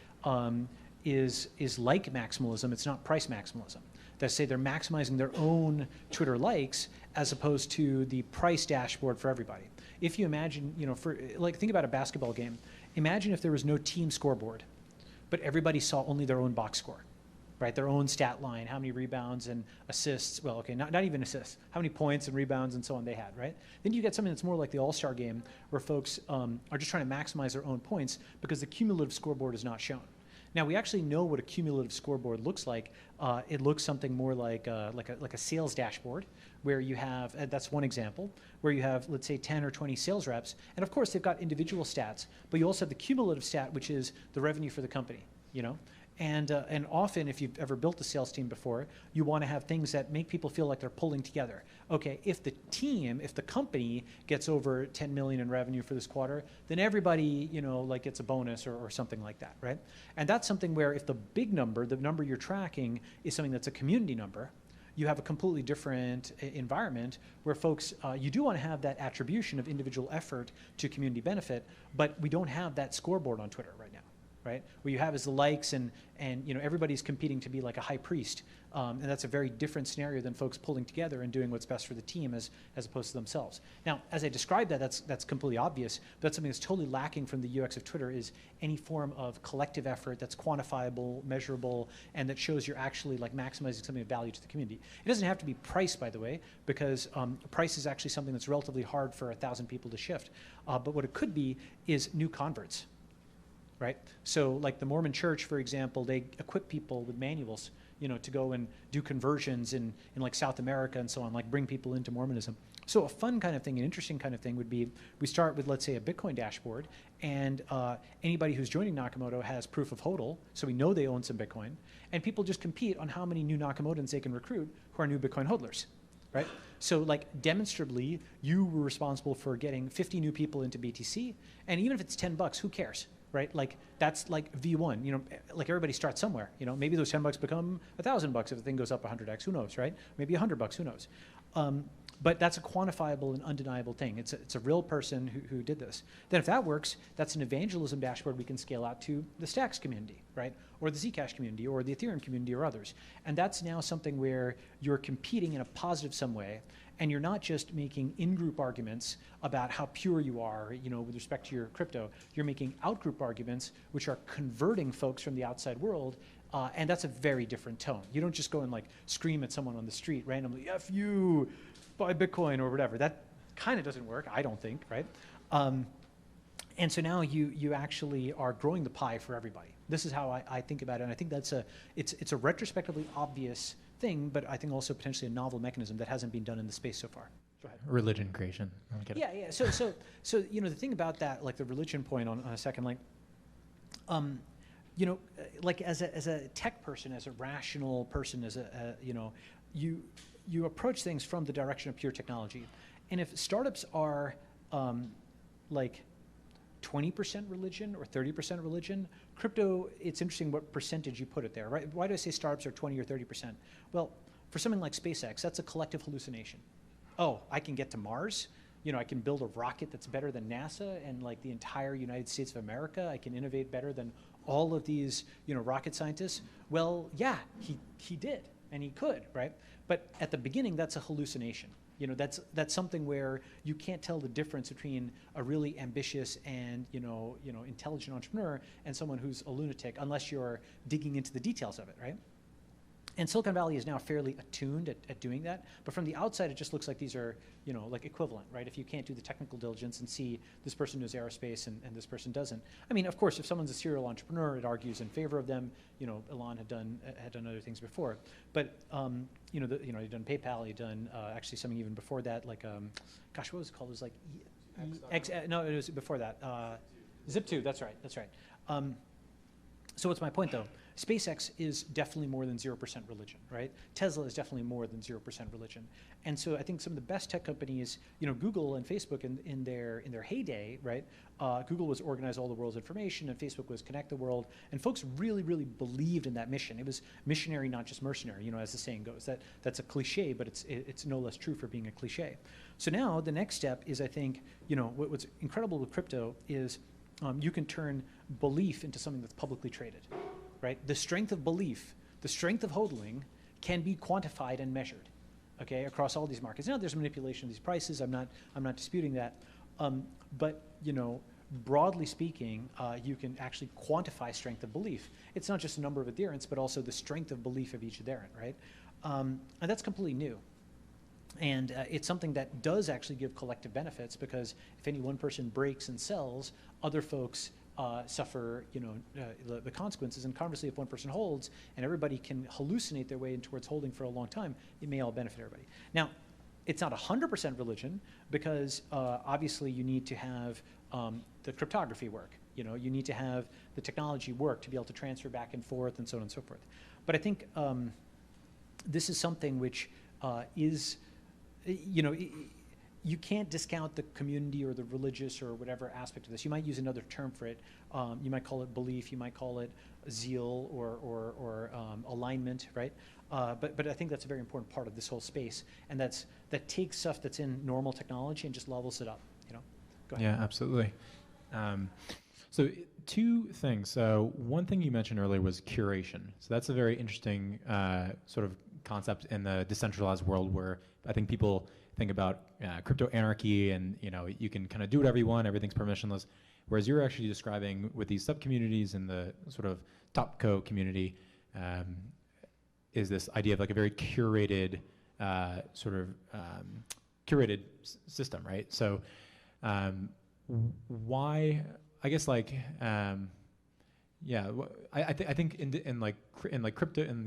is like maximalism. It's not price maximalism. That say they're maximizing their own Twitter likes as opposed to the price dashboard for everybody. If you imagine, think about a basketball game. Imagine if there was no team scoreboard, but everybody saw only their own box score, right? Their own stat line, how many rebounds and assists, well, okay, not even assists, how many points and rebounds and so on they had, right? Then you get something that's more like the All-Star game where folks are just trying to maximize their own points because the cumulative scoreboard is not shown. Now, we actually know what a cumulative scoreboard looks like. It looks something more like a sales dashboard where you have, that's one example, where you have, let's say, 10 or 20 sales reps. And of course, they've got individual stats, but you also have the cumulative stat, which is the revenue for the company, And often, if you've ever built a sales team before, you want to have things that make people feel like they're pulling together. Okay, if the company gets over 10 million in revenue for this quarter, then everybody, gets a bonus or something like that, right? And that's something where if the big number, the number you're tracking, is something that's a community number, you have a completely different environment where folks, you do want to have that attribution of individual effort to community benefit, but we don't have that scoreboard on Twitter right now. Right? What you have is the likes and everybody's competing to be like a high priest. And that's a very different scenario than folks pulling together and doing what's best for the team as opposed to themselves. Now, as I described that's completely obvious, but that's something that's totally lacking from the UX of Twitter is any form of collective effort that's quantifiable, measurable, and that shows you're actually like maximizing something of value to the community. It doesn't have to be price, by the way, because price is actually something that's relatively hard for 1,000 people to shift. But what it could be is new converts. Right? So like the Mormon church, for example, they equip people with manuals, to go and do conversions in like South America and so on, like bring people into Mormonism. So a fun kind of thing, an interesting kind of thing would be, we start with, let's say, a Bitcoin dashboard, and anybody who's joining Nakamoto has proof of HODL, so we know they own some Bitcoin, and people just compete on how many new Nakamotans they can recruit who are new Bitcoin hodlers, right? So like demonstrably, you were responsible for getting 50 new people into BTC, and even if it's $10, who cares? Right, like that's like V1. Like everybody starts somewhere. Maybe those $10 become $1,000 if the thing goes up 100x. Who knows, right? Maybe $100. Who knows? But that's a quantifiable and undeniable thing. It's a real person who did this. Then if that works, that's an evangelism dashboard we can scale out to the Stacks community, right? Or the Zcash community, or the Ethereum community, or others. And that's now something where you're competing in a positive some way, and you're not just making in-group arguments about how pure you are, with respect to your crypto. You're making out-group arguments which are converting folks from the outside world, and that's a very different tone. You don't just go and like scream at someone on the street randomly, F you, buy Bitcoin or whatever. That kind of doesn't work, I don't think, right? And so now you actually are growing the pie for everybody. This is how I think about it, and I think it's a retrospectively obvious thing, but I think also potentially a novel mechanism that hasn't been done in the space so far. Go ahead. Religion creation. I get it. Yeah. So the thing about that, like the religion point on a second, like, like as a tech person, as a rational person, you approach things from the direction of pure technology, and if startups are like 20% religion or 30% religion, crypto, it's interesting what percentage you put it there, right? Why do I say startups are 20 or 30%? Well, for something like SpaceX, that's a collective hallucination. Oh, I can get to Mars. I can build a rocket that's better than NASA and like the entire United States of America. I can innovate better than all of these, rocket scientists. Well, yeah, he did, and he could, right? But at the beginning, that's a hallucination. That's something where you can't tell the difference between a really ambitious and intelligent entrepreneur and someone who's a lunatic unless you're digging into the details of it, right? And Silicon Valley is now fairly attuned at doing that, but from the outside it just looks like these are like equivalent, right? If you can't do the technical diligence and see this person knows aerospace and this person doesn't. I mean, of course, if someone's a serial entrepreneur, it argues in favor of them. Elon had done other things before, but he'd done PayPal, he'd done actually something even before that, like gosh, what was it called? It was like no, it was before that. Zip2. That's right. So what's my point though? SpaceX is definitely more than 0% religion, right? Tesla is definitely more than 0% religion. And so I think some of the best tech companies, Google and Facebook in their heyday, right? Google was organize all the world's information, and Facebook was connect the world. And folks really, really believed in that mission. It was missionary, not just mercenary, as the saying goes. That's a cliche, but it's no less true for being a cliche. So now the next step is, I think, what's incredible with crypto is you can turn belief into something that's publicly traded. Right? The strength of belief, the strength of hodling can be quantified and measured, okay, across all these markets. Now there's manipulation of these prices. I'm not disputing that, but broadly speaking, you can actually quantify strength of belief. It's not just the number of adherents, but also the strength of belief of each adherent, right? And that's completely new. And it's something that does actually give collective benefits, because if any one person breaks and sells, other folks suffer, the consequences. And conversely, if one person holds and everybody can hallucinate their way in towards holding for a long time, it may all benefit everybody. Now, it's not 100% religion, because obviously you need to have the cryptography work. You need to have the technology work to be able to transfer back and forth and so on and so forth. But I think this is something which is, you can't discount the community or the religious or whatever aspect of this. You might use another term for it. You might call it belief. You might call it zeal or alignment, right? But I think that's a very important part of this whole space, and that takes stuff that's in normal technology and just levels it up. Go ahead. Yeah, absolutely. So two things. One thing you mentioned earlier was curation. So that's a very interesting sort of concept in the decentralized world, where I think people think about crypto anarchy, and you can kind of do whatever you want, everything's permissionless. Whereas you're actually describing with these sub-communities in the sort of Topco community is this idea of like a very curated curated system, right? So why, I guess, like Yeah, I think in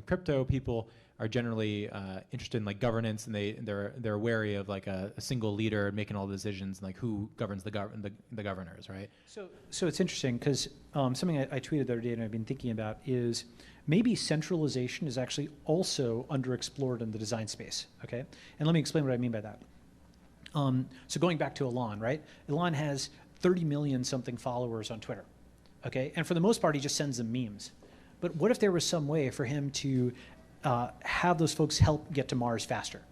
crypto people are generally interested in like governance, and they're wary of like a single leader making all the decisions, and like who governs the governors, right? So it's interesting because something I tweeted the other day and I've been thinking about is maybe centralization is actually also underexplored in the design space. Okay, and let me explain what I mean by that. So going back to Elon, right? Elon has 30 million something followers on Twitter. Okay, and for the most part, he just sends them memes. But what if there was some way for him to have those folks help get to Mars faster,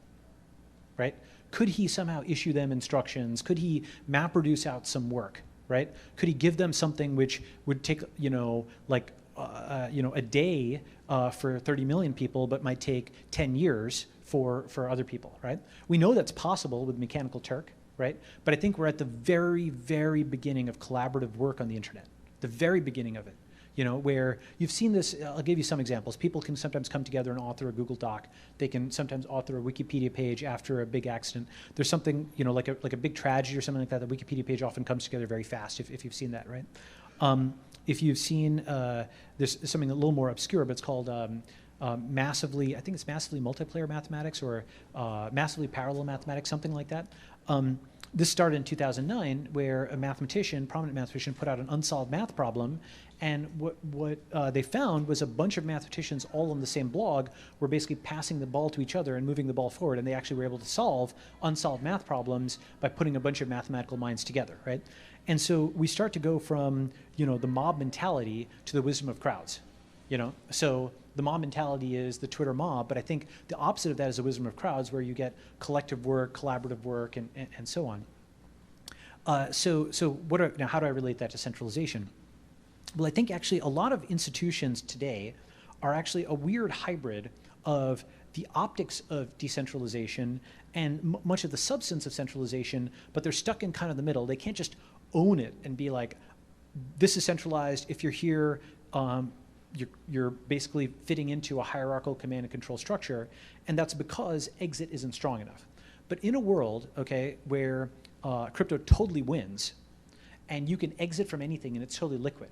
right? Could he somehow issue them instructions? Could he map reduce out some work, right? Could he give them something which would take, a day for 30 million people, but might take 10 years for other people, right? We know that's possible with Mechanical Turk, right? But I think we're at the very, very beginning of collaborative work on the internet. The very beginning of it, where you've seen this. I'll give you some examples. People can sometimes come together and author a Google Doc. They can sometimes author a Wikipedia page after a big accident. There's something, like a big tragedy or something like that. The Wikipedia page often comes together very fast if you've seen that, right? If you've seen, there's something a little more obscure, but it's called massively multiplayer mathematics or massively parallel mathematics, something like that. This started in 2009, where a prominent mathematician, put out an unsolved math problem, and what they found was a bunch of mathematicians all on the same blog were basically passing the ball to each other and moving the ball forward, and they actually were able to solve unsolved math problems by putting a bunch of mathematical minds together, right? And so we start to go from, the mob mentality to the wisdom of crowds, So the mob mentality is the Twitter mob, but I think the opposite of that is the wisdom of crowds, where you get collective work, collaborative work, and so on. So now how do I relate that to centralization? Well, I think actually a lot of institutions today are actually a weird hybrid of the optics of decentralization and much of the substance of centralization, but they're stuck in kind of the middle. They can't just own it and be like, this is centralized. If you're here, you're basically fitting into a hierarchical command and control structure, and that's because exit isn't strong enough. But in a world, okay, where crypto totally wins, and you can exit from anything and it's totally liquid,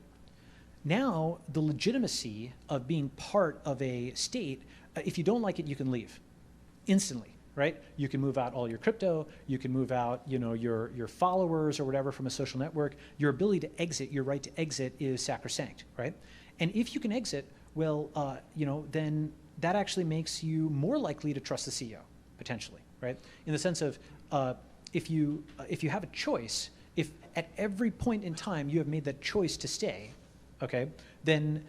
now the legitimacy of being part of a state, if you don't like it, you can leave instantly, right? You can move out all your crypto, you can move out, your followers or whatever from a social network. Your ability to exit, your right to exit, is sacrosanct, right? And if you can exit, well, then that actually makes you more likely to trust the CEO, potentially, right? In the sense of if you have a choice, if at every point in time you have made that choice to stay, okay, then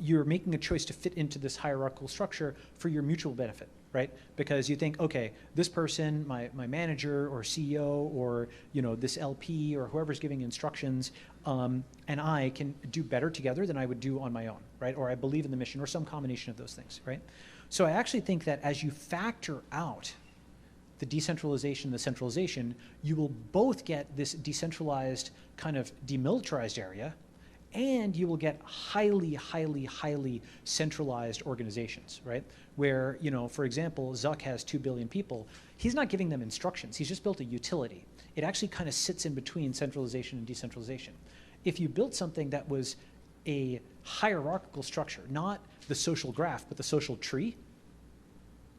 you're making a choice to fit into this hierarchical structure for your mutual benefit, right? Because you think, okay, this person, my manager or CEO or this LP or whoever's giving instructions, and I can do better together than I would do on my own, right? Or I believe in the mission, or some combination of those things, right? So I actually think that as you factor out the decentralization, the centralization, you will both get this decentralized kind of demilitarized area, and you will get highly, highly, highly centralized organizations, right? Where, for example, Zuck has 2 billion people. He's not giving them instructions. He's just built a utility. It actually kind of sits in between centralization and decentralization. If you built something that was a hierarchical structure, not the social graph, but the social tree,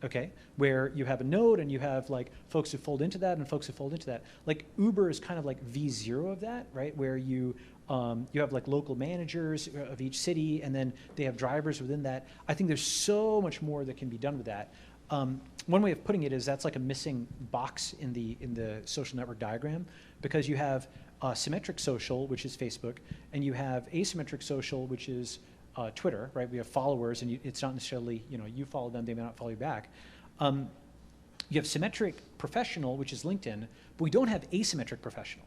okay, where you have a node and you have like folks who fold into that and folks who fold into that. Like Uber is kind of like V0 of that, right? Where you have like local managers of each city, and then they have drivers within that. I think there's so much more that can be done with that. One way of putting it is that's like a missing box in the social network diagram, because you have symmetric social, which is Facebook, and you have asymmetric social, which is Twitter, right? We have followers, and it's not necessarily, you follow them, they may not follow you back. You have symmetric professional, which is LinkedIn, but we don't have asymmetric professional,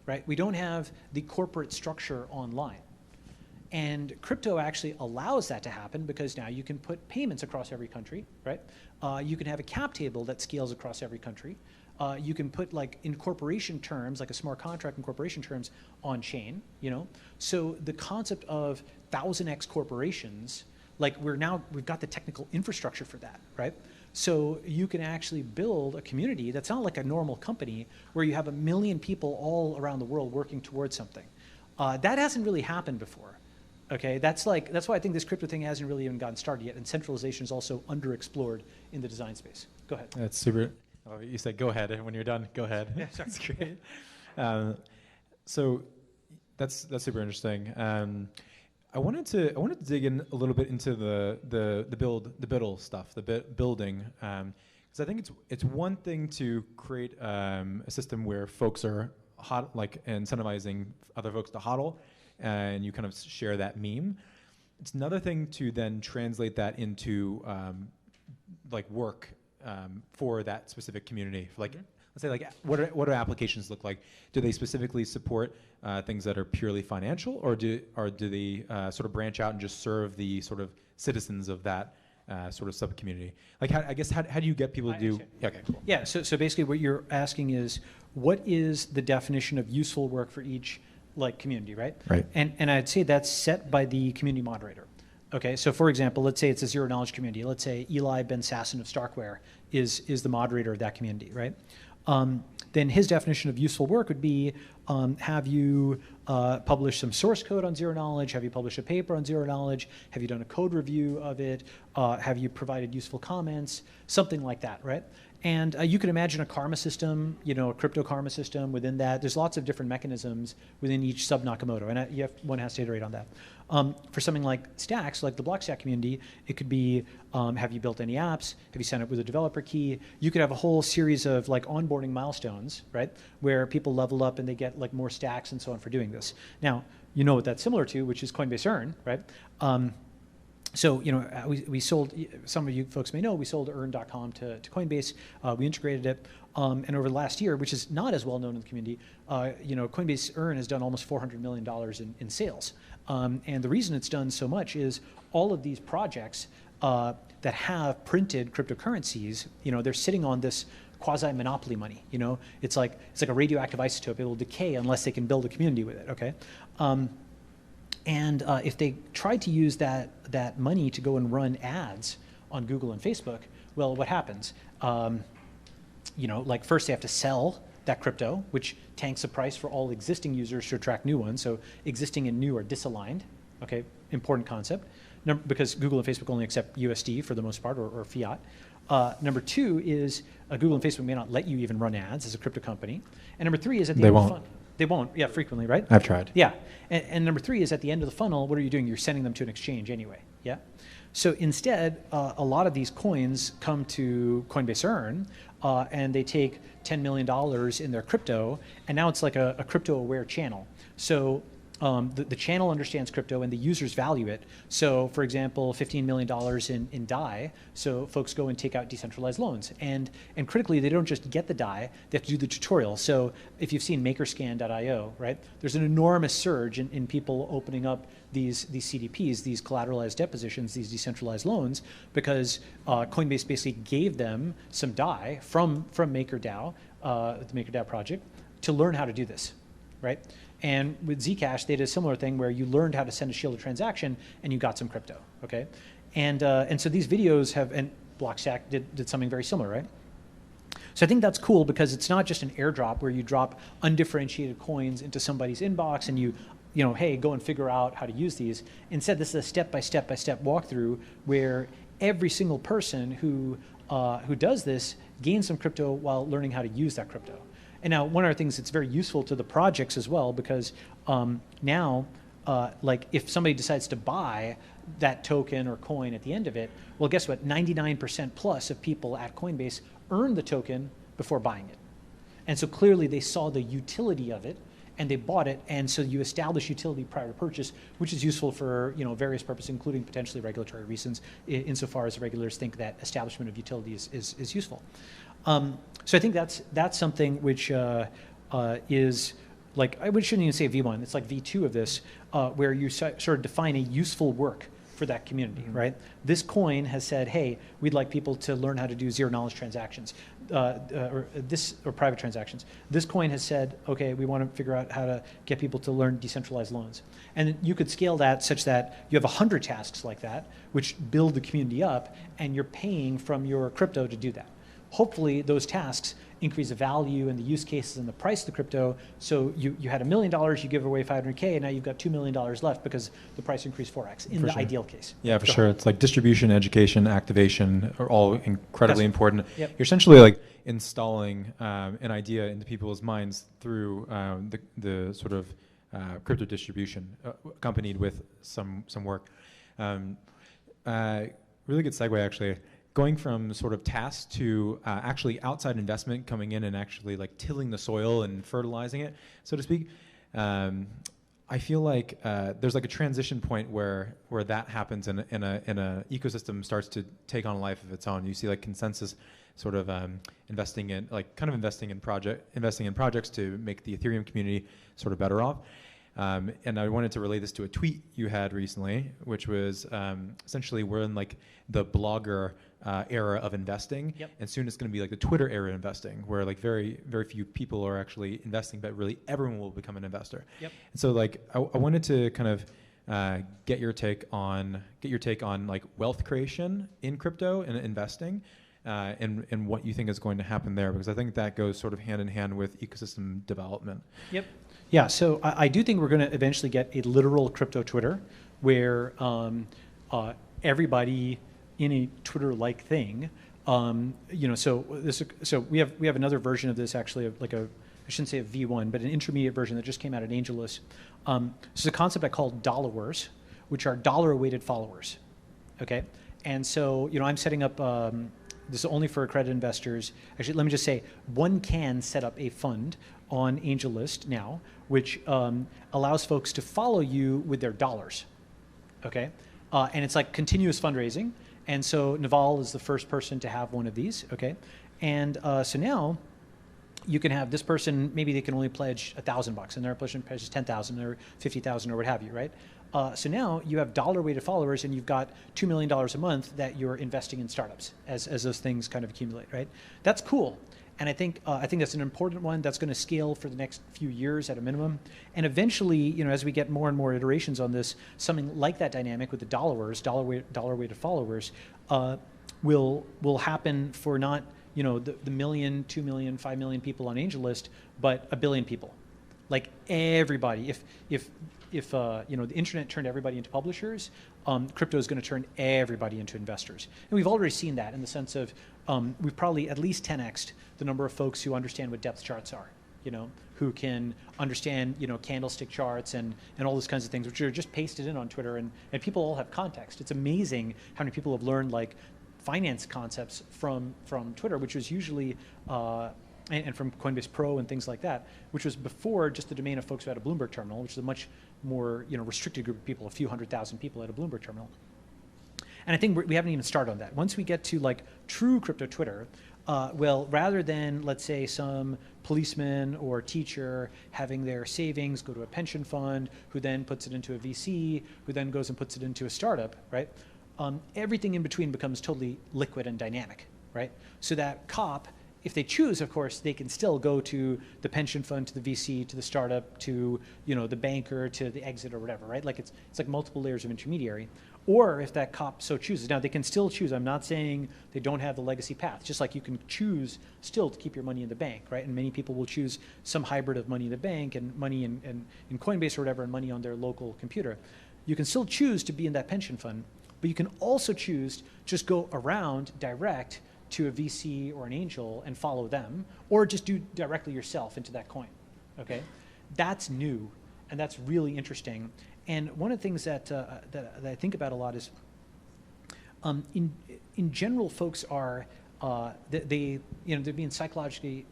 right? We don't have the corporate structure online. And crypto actually allows that to happen, because now you can put payments across every country, right? You can have a cap table that scales across every country. You can put like incorporation terms, like a smart contract incorporation terms, on chain, So the concept of 1000x corporations, like we've got the technical infrastructure for that, right? So you can actually build a community that's not like a normal company where you have 1 million people all around the world working towards something. That hasn't really happened before. Okay, that's why I think this crypto thing hasn't really even gotten started yet, and centralization is also underexplored in the design space. Go ahead. That's super. Oh, you said go ahead, and when you're done, go ahead. Yeah, sorry. That's great. So that's super interesting. I wanted to dig in a little bit into the build stuff, the building, because I think it's one thing to create a system where folks are incentivizing other folks to hodl, and you kind of share that meme. It's another thing to then translate that into work for that specific community. Let's say what do applications look like? Do they specifically support things that are purely financial, or do they sort of branch out and just serve the sort of citizens of that sort of sub community? How do you get people to do? Yeah, Okay, cool. Yeah. So basically, what you're asking is, what is the definition of useful work for each community, right? Right. And I'd say that's set by the community moderator. Okay, so for example, let's say it's a zero knowledge community. Let's say Eli Ben Sasson of Starkware is the moderator of that community, right? Then his definition of useful work would be, have you published some source code on zero knowledge? Have you published a paper on zero knowledge? Have you done a code review of it? Have you provided useful comments? Something like that, right? And you can imagine a karma system, a crypto karma system within that. There's lots of different mechanisms within each sub Nakamoto, and one has to iterate on that. For something like stacks, like the Blockstack community, it could be, have you built any apps? Have you signed up with a developer key? You could have a whole series of onboarding milestones, right? Where people level up and they get more stacks and so on for doing this. Now, you know what that's similar to, which is Coinbase Earn, right? So, we sold, some of you folks may know, we sold earn.com to Coinbase. We integrated it. And over the last year, which is not as well known in the community, Coinbase Earn has done almost $400 million in sales. And the reason it's done so much is all of these projects that have printed cryptocurrencies, they're sitting on this quasi-monopoly money. It's like a radioactive isotope. It will decay unless they can build a community with it, okay? And if they tried to use that money to go and run ads on Google and Facebook, well, what happens? First they have to sell that crypto, which tanks the price for all existing users to attract new ones. So existing and new are disaligned. Okay, important concept. Because Google and Facebook only accept USD for the most part, or fiat. Number two is Google and Facebook may not let you even run ads as a crypto company. And number three is at the end of the funnel. They won't, yeah, frequently, right? I've tried. Yeah, and number three is at the end of the funnel, what are you doing? You're sending them to an exchange anyway, yeah? So instead, a lot of these coins come to Coinbase Earn, and they take $10 million in their crypto, and now it's like a crypto-aware channel. So the channel understands crypto and the users value it. So for example, $15 million in DAI, so folks go and take out decentralized loans. And critically, they don't just get the DAI, they have to do the tutorial. So if you've seen makerscan.io, right, there's an enormous surge in people opening up these CDPs, these collateralized depositions, these decentralized loans, because Coinbase basically gave them some DAI from MakerDAO, the MakerDAO project, to learn how to do this, right? And with Zcash, they did a similar thing where you learned how to send a shielded transaction and you got some crypto, okay? And so these videos have, and Blockstack did something very similar, right? So I think that's cool because it's not just an airdrop where you drop undifferentiated coins into somebody's inbox and you hey, go and figure out how to use these. Instead, this is a step-by-step walkthrough where every single person who does this gains some crypto while learning how to use that crypto. And now, one of the things that's very useful to the projects as well, because now, if somebody decides to buy that token or coin at the end of it, well, guess what? 99% plus of people at Coinbase earn the token before buying it. And so clearly they saw the utility of it and they bought it. And so you establish utility prior to purchase, which is useful for various purposes, including potentially regulatory reasons, insofar as regulators think that establishment of utility is useful. So I think that's something which is I shouldn't even say V1. It's like V2 of this, where you sort of define a useful work for that community, right? This coin has said, hey, we'd like people to learn how to do zero knowledge transactions, or private transactions. This coin has said, okay, we want to figure out how to get people to learn decentralized loans. And you could scale that such that you have 100 tasks like that, which build the community up, and you're paying from your crypto to do that. hopefully those tasks increase the value and the use cases and the price of the crypto. So you had $1 million, you give away 500K, and now you've got $2 million left because the price increased 4x in the ideal case. Yeah, for Go sure. ahead. It's like distribution, education, activation are all incredibly That's- important. Yep. You're essentially like installing an idea into people's minds through the sort of crypto distribution accompanied with some work. Really good segue, actually. Going from sort of tasks to actually outside investment coming in and actually like tilling the soil and fertilizing it, so to speak. I feel like there's like a transition point where that happens and a ecosystem starts to take on a life of its own. You see like consensus sort of investing in projects to make the Ethereum community sort of better off. And I wanted to relay this to a tweet you had recently, which was essentially we're in like the blogger era of investing, and soon it's going to be like the Twitter era of investing, where like very few people are actually investing, but really everyone will become an investor. And so like I wanted to kind of get your take on like wealth creation in crypto and investing. And what you think is going to happen there, because I think that goes sort of hand in hand with ecosystem development. Yeah, so I do think we're going to eventually get a literal crypto Twitter where everybody in a Twitter-like thing, so we have another version of this actually, of like I shouldn't say a V1, but an intermediate version that just came out at AngelList. This is a concept I call dollars, which are dollar-weighted followers, okay? And so, I'm setting up, this is only for accredited investors. Actually, let me just say, one can set up a fund on AngelList now, which allows folks to follow you with their dollars, okay? And it's like continuous fundraising. And so Naval is the first person to have one of these, okay? And so now you can have this person, maybe they can only pledge $1,000 and their person pledges 10,000 or 50,000 or what have you, right? So now you have dollar-weighted followers and you've got $2 million a month that you're investing in startups as those things kind of accumulate, right? That's cool. And I think that's an important one that's going to scale for the next few years at a minimum. And eventually, as we get more and more iterations on this, something like that dynamic with the dollar-weighted followers will happen for not the million, 2 million, 5 million people on AngelList, but 1 billion people. Like everybody. If the internet turned everybody into publishers, crypto is going to turn everybody into investors. And we've already seen that in the sense of we've probably at least 10x'd the number of folks who understand what depth charts are, who can understand, candlestick charts and all those kinds of things, which are just pasted in on Twitter, and people all have context. It's amazing how many people have learned like finance concepts from Twitter, which was usually and from Coinbase Pro and things like that, which was before just the domain of folks who had a Bloomberg terminal, which is a much more restricted group of people, a few 100,000 people at a Bloomberg terminal. And I think we haven't even started on that. Once we get to like true crypto Twitter, well, rather than let's say some policeman or teacher having their savings go to a pension fund, who then puts it into a VC, who then goes and puts it into a startup, right? Everything in between becomes totally liquid and dynamic, right? So that cop, if they choose, of course, they can still go to the pension fund, to the VC, to the startup, to the banker, to the exit or whatever, right? Like it's like multiple layers of intermediary. Or if that cop so chooses, now they can still choose. I'm not saying they don't have the legacy path. Just like you can choose still to keep your money in the bank, right? And many people will choose some hybrid of money in the bank and money in Coinbase or whatever, and money on their local computer. You can still choose to be in that pension fund, but you can also choose just go around direct to a VC or an angel and follow them, or just do directly yourself into that coin, okay? That's new, and that's really interesting. And one of the things that I think about a lot is, in general, folks are they're being psychology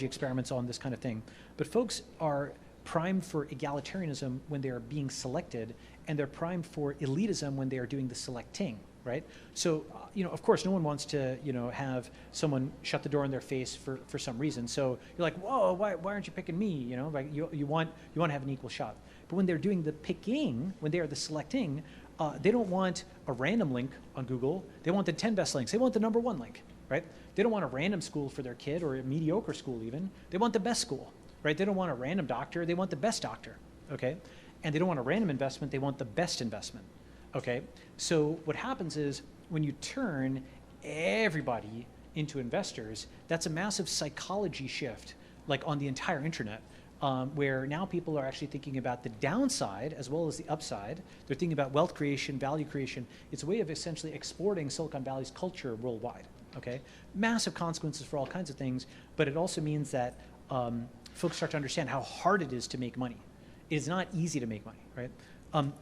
experiments on this kind of thing, but folks are primed for egalitarianism when they are being selected, and they're primed for elitism when they are doing the selecting, right? So, of course, no one wants to, have someone shut the door in their face for some reason. So you're like, whoa, why aren't you picking me? Like you want to have an equal shot. But when they're doing the picking, when they are the selecting, they don't want a random link on Google. They want the 10 best links. They want the #1 link, right? They don't want a random school for their kid or a mediocre school even. They want the best school, right? They don't want a random doctor. They want the best doctor, okay? And they don't want a random investment. They want the best investment, okay? So what happens is when you turn everybody into investors, that's a massive psychology shift, like on the entire internet, where now people are actually thinking about the downside as well as the upside. They're thinking about wealth creation, value creation. It's a way of essentially exporting Silicon Valley's culture worldwide, okay? Massive consequences for all kinds of things, but it also means that folks start to understand how hard it is to make money. It is not easy to make money, right?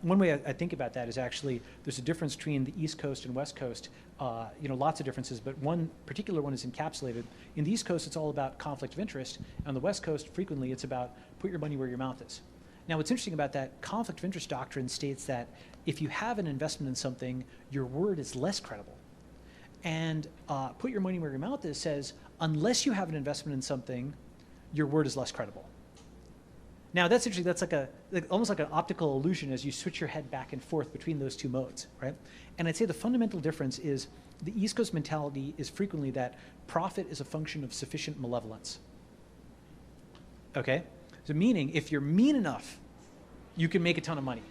One way I think about that is actually there's a difference between the East Coast and West Coast. Lots of differences, but one particular one is encapsulated. In the East Coast, it's all about conflict of interest. On the West Coast, frequently, it's about put your money where your mouth is. Now, what's interesting about that, conflict of interest doctrine states that if you have an investment in something, your word is less credible. And put your money where your mouth is says, unless you have an investment in something, your word is less credible. Now that's interesting. That's almost like an optical illusion as you switch your head back and forth between those two modes, right? And I'd say the fundamental difference is the East Coast mentality is frequently that profit is a function of sufficient malevolence. Okay, so meaning if you're mean enough, you can make a ton of money,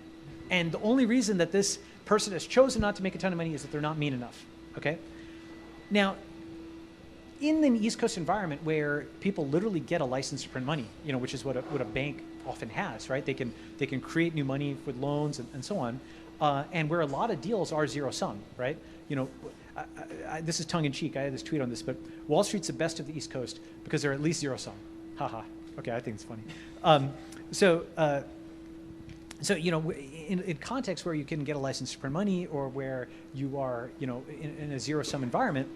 and the only reason that this person has chosen not to make a ton of money is that they're not mean enough. Okay, now, in an East Coast environment where people literally get a license to print money, which is what a bank often has, right? They can create new money with loans and so on, and where a lot of deals are zero sum, right? This is tongue in cheek. I had this tweet on this, but Wall Street's the best of the East Coast because they're at least zero sum. Haha. Okay, I think it's funny. In context where you can get a license to print money or where you are, in a zero sum environment,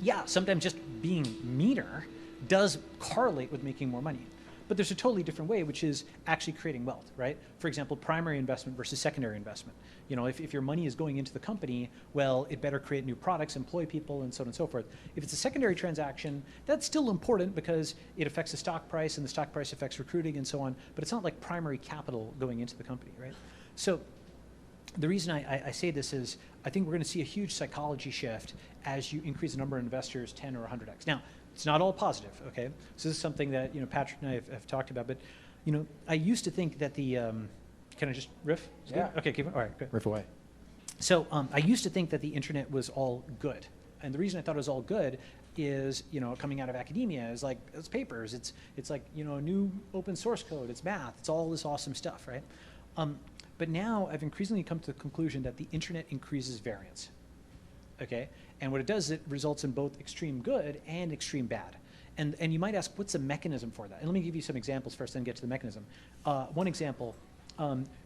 yeah, sometimes just being meaner does correlate with making more money. But there's a totally different way, which is actually creating wealth, right? For example, primary investment versus secondary investment. If your money is going into the company, well, it better create new products, employ people, and so on and so forth. If it's a secondary transaction, that's still important because it affects the stock price, and the stock price affects recruiting and so on, but it's not like primary capital going into the company, right? So the reason I say this is I think we're going to see a huge psychology shift as you increase the number of investors 10 or 100x. Now, it's not all positive, okay? So this is something that Patrick and I have talked about, but I used to think that the can I just riff? Yeah. Okay, keep it. All right, good. Riff away. So I used to think that the internet was all good, and the reason I thought it was all good is coming out of academia is like it's papers, it's like new open source code, it's math, it's all this awesome stuff, right? But now I've increasingly come to the conclusion that the internet increases variance, okay? And what it does is it results in both extreme good and extreme bad. And you might ask, what's the mechanism for that? And let me give you some examples first, then get to the mechanism. One example,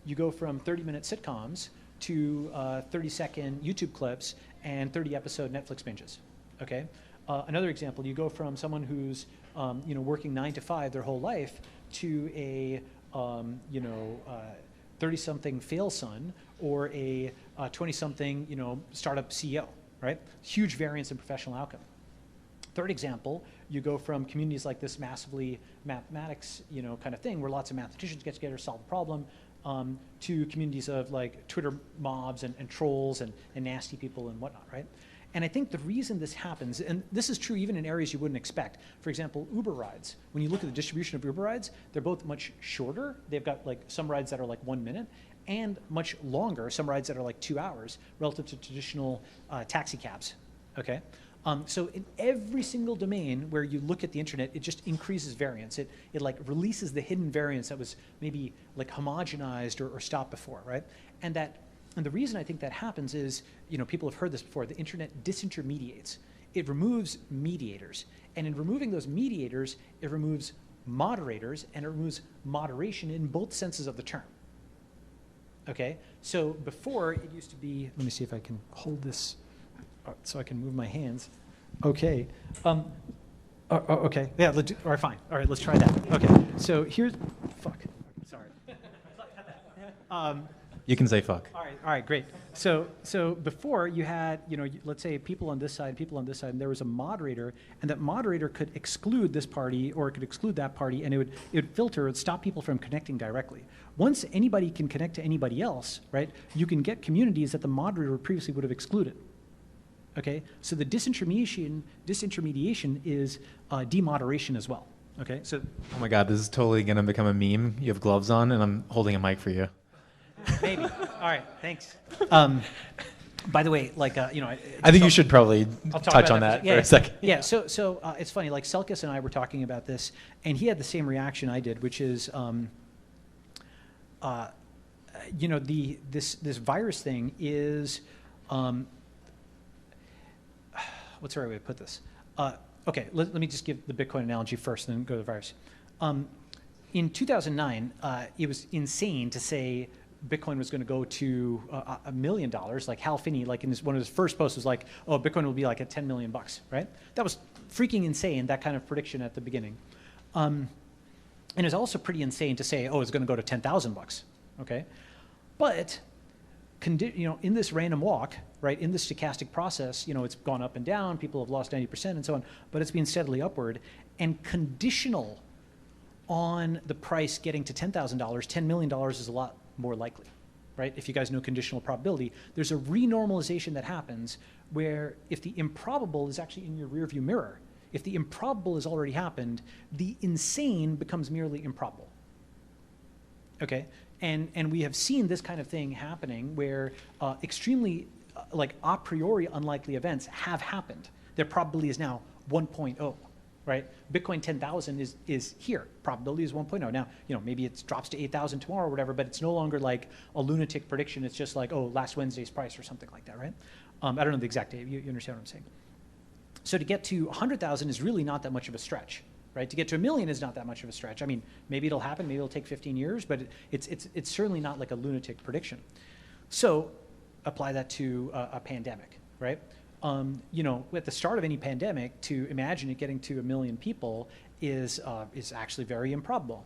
you go from 30-minute sitcoms to 30-second YouTube clips and 30-episode Netflix binges, okay? Another example, you go from someone who's working 9 to 5 their whole life to a 30-something fail son or a 20-something startup CEO, right? Huge variance in professional outcome. Third example, you go from communities like this massively mathematics, kind of thing, where lots of mathematicians get together, solve a problem, to communities of like Twitter mobs and trolls and nasty people and whatnot, right? And I think the reason this happens, and this is true even in areas you wouldn't expect. For example, Uber rides. When you look at the distribution of Uber rides, they're both much shorter. They've got like some rides that are like 1 minute, and much longer, some rides that are like 2 hours relative to traditional taxi cabs, okay? So in every single domain where you look at the internet, it just increases variance. It like releases the hidden variance that was maybe like homogenized or stopped before, right? And the reason I think that happens is, people have heard this before, the internet disintermediates. It removes mediators. And in removing those mediators, it removes moderators, and it removes moderation in both senses of the term. Okay? So before, it used to be, let me see if I can hold this so I can move my hands. Okay. Okay. Yeah, let's do, all right, fine. All right, let's try that. Okay. So here's, fuck. Sorry. You can say fuck. All right, great. So before you had, let's say people on this side, and there was a moderator, and that moderator could exclude this party or it could exclude that party, and it would filter, it would stop people from connecting directly. Once anybody can connect to anybody else, right, you can get communities that the moderator previously would have excluded. Okay, so the disintermediation is demoderation as well. Okay, so. Oh my God, this is totally gonna become a meme. You have gloves on, and I'm holding a mic for you. Maybe. All right, thanks. By the way, like, I think you should probably I'll talk touch about on that yeah, for a second. Yeah, so it's funny, like Selkis and I were talking about this, and he had the same reaction I did, which is, this virus thing is, what's the right way to put this? Okay, let me just give the Bitcoin analogy first, and then go to the virus. In 2009, it was insane to say Bitcoin was going to go to $1 million. Like Hal Finney, like in one of his first posts was like, oh, Bitcoin will be like at 10 million bucks, right? That was freaking insane, that kind of prediction at the beginning. And it's also pretty insane to say, oh, it's going to go to 10,000 bucks, okay? But, in this random walk, right, in this stochastic process, it's gone up and down, people have lost 90% and so on, but it's been steadily upward, and conditional on the price getting to $10,000, $10 million is a lot more likely, right? If you guys know conditional probability, there's a renormalization that happens where if the improbable is actually in your rearview mirror, if the improbable has already happened, the insane becomes merely improbable, okay? And we have seen this kind of thing happening where extremely, like a priori unlikely events have happened. Their probability is now 1.0. Right? Bitcoin 10,000 is here. Probability is 1.0. Now, maybe it drops to 8,000 tomorrow or whatever, but it's no longer like a lunatic prediction. It's just like, oh, last Wednesday's price or something like that, right? I don't know the exact date. You understand what I'm saying? So to get to 100,000 is really not that much of a stretch, right? To get to 1 million is not that much of a stretch. I mean, maybe it'll happen. Maybe it'll take 15 years, but it's certainly not like a lunatic prediction. So apply that to a pandemic, right? At the start of any pandemic, to imagine it getting to 1 million people is actually very improbable.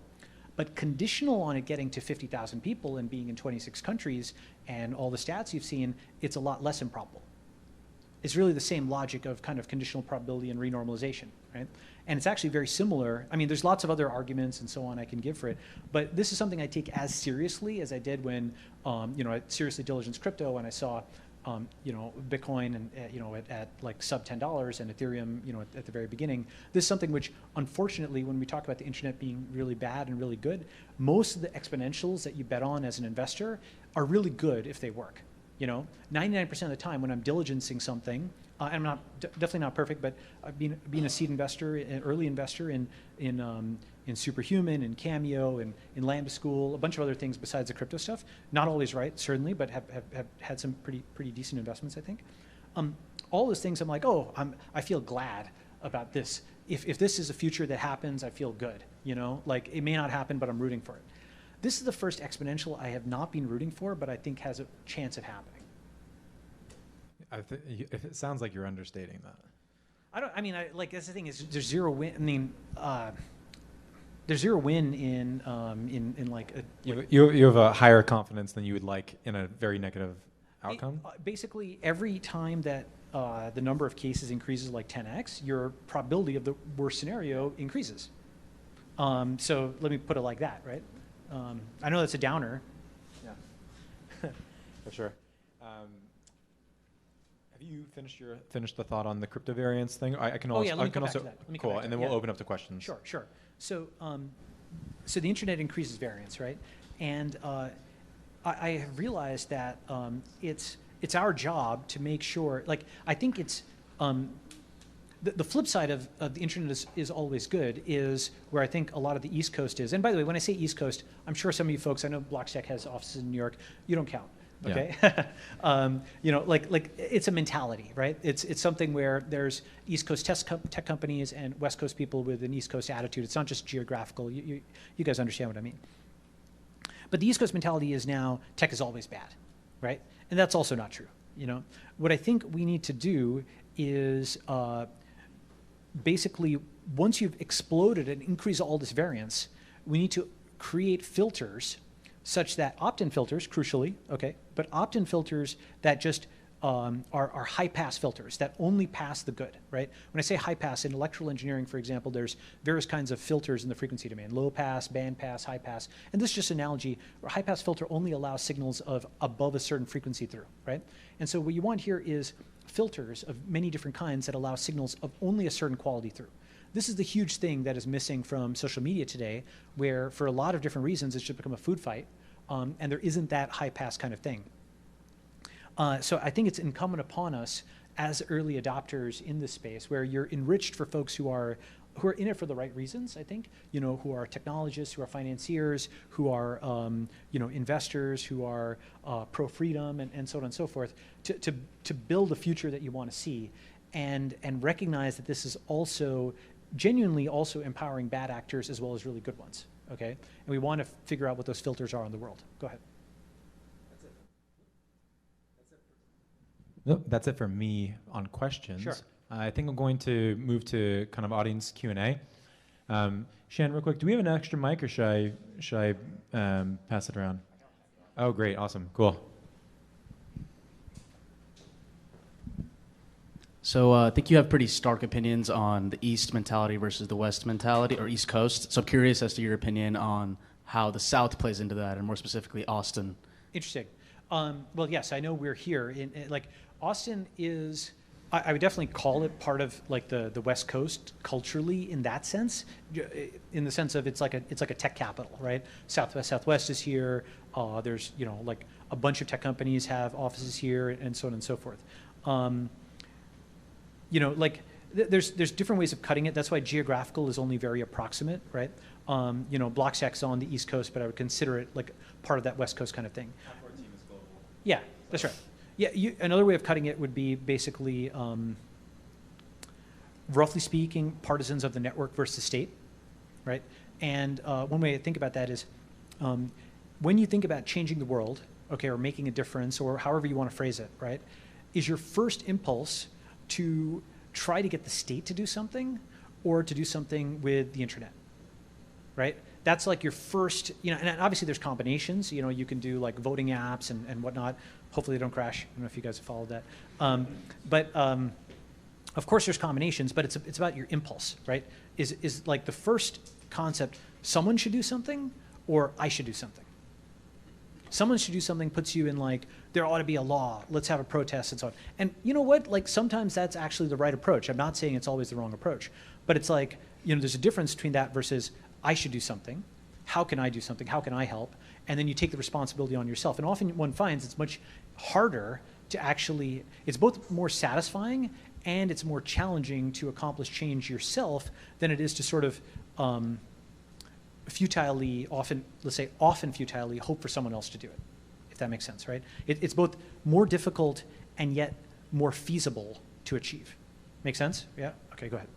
But conditional on it getting to 50,000 people and being in 26 countries and all the stats you've seen, it's a lot less improbable. It's really the same logic of kind of conditional probability and renormalization, right? And it's actually very similar. I mean, there's lots of other arguments and so on I can give for it, but this is something I take as seriously as I did when, I seriously diligenced crypto and I saw Bitcoin and at like sub $10 and Ethereum, at the very beginning. This is something which, unfortunately, when we talk about the internet being really bad and really good, most of the exponentials that you bet on as an investor are really good if they work. 99% of the time when I'm diligencing something, and I'm definitely not perfect, but being a seed investor, an early investor in Superhuman, in Cameo, in Lambda School, a bunch of other things besides the crypto stuff. Not always right, certainly, but have had some pretty decent investments, I think. All those things, I'm like, oh, I feel glad about this. If this is a future that happens, I feel good. Like it may not happen, but I'm rooting for it. This is the first exponential I have not been rooting for, but I think has a chance of happening. It sounds like you're understating that. That's the thing is there's zero win. There's zero win in like a. You have a higher confidence than you would like in a very negative outcome? Basically, every time that the number of cases increases like 10x, your probability of the worst scenario increases. So let me put it like that, right? I know that's a downer. Yeah, for sure. Have you finished the thought on the crypto variance thing? I can also. Let me come back to that. Cool, and then we'll open up to questions. Sure. So, so the internet increases variance, right? And I have realized that it's our job to make sure. Like, I think it's the flip side of the internet is always good, is where I think a lot of the East Coast is. And by the way, when I say East Coast, I'm sure some of you folks, I know Blockstack has offices in New York. You don't count. Okay, yeah. Like it's a mentality, right? It's something where there's East Coast tech companies and West Coast people with an East Coast attitude. It's not just geographical. You guys understand what I mean. But the East Coast mentality is now tech is always bad, right? And that's also not true. What I think we need to do is basically once you've exploded and increased all this variance, we need to create filters such that opt-in filters, crucially, okay, but opt-in filters that just are high-pass filters that only pass the good, right? When I say high-pass, in electrical engineering, for example, there's various kinds of filters in the frequency domain, low-pass, band-pass, high-pass, and this is just an analogy where high-pass filter only allows signals of above a certain frequency through, right? And so what you want here is filters of many different kinds that allow signals of only a certain quality through. This is the huge thing that is missing from social media today, where for a lot of different reasons, it's just become a food fight, and there isn't that high pass kind of thing. So I think it's incumbent upon us as early adopters in this space, where you're enriched for folks who are in it for the right reasons, I think, who are technologists, who are financiers, who are, investors, who are pro-freedom, and so on and so forth, to build a future that you want to see, and recognize that this is also genuinely also empowering bad actors as well as really good ones, okay? And we want to figure out what those filters are in the world. Go ahead. Nope, that's it for me on questions. Sure. I think I'm going to move to kind of audience Q&A. Shan, real quick, do we have an extra mic, or should I pass it around? Oh, great, awesome, cool. So I think you have pretty stark opinions on the East mentality versus the West mentality, or East Coast. So I'm curious as to your opinion on how the South plays into that, and more specifically Austin. Interesting. Well, yes, I know we're here. Like, Austin is, I would definitely call it part of like the West Coast culturally in that sense, in the sense of it's like a tech capital, right? Southwest is here. There's like a bunch of tech companies have offices here, and so on and so forth. Like there's different ways of cutting it. That's why geographical is only very approximate, right? Blockstack's on the East Coast, but I would consider it like part of that West Coast kind of thing. Yeah, that's right. Yeah, another way of cutting it would be basically, roughly speaking, partisans of the network versus the state, right? And one way to think about that is, when you think about changing the world, okay, or making a difference, or however you want to phrase it, right, is your first impulse to try to get the state to do something, or to do something with the internet, right? That's like your first, and obviously there's combinations. You can do like voting apps and whatnot. Hopefully they don't crash. I don't know if you guys have followed that. But of course there's combinations, but it's about your impulse, right? Is like the first concept, someone should do something, or I should do something. Someone should do something puts you in like, there ought to be a law, let's have a protest, and so on. And you know what? Like, sometimes that's actually the right approach. I'm not saying it's always the wrong approach, but it's like, there's a difference between that versus I should do something. How can I do something? How can I help? And then you take the responsibility on yourself. And often one finds it's much harder to actually, it's both more satisfying and it's more challenging to accomplish change yourself than it is to sort of futilely, often futilely, hope for someone else to do it, if that makes sense, right? It's both more difficult and yet more feasible to achieve. Make sense? Yeah? Okay, go ahead.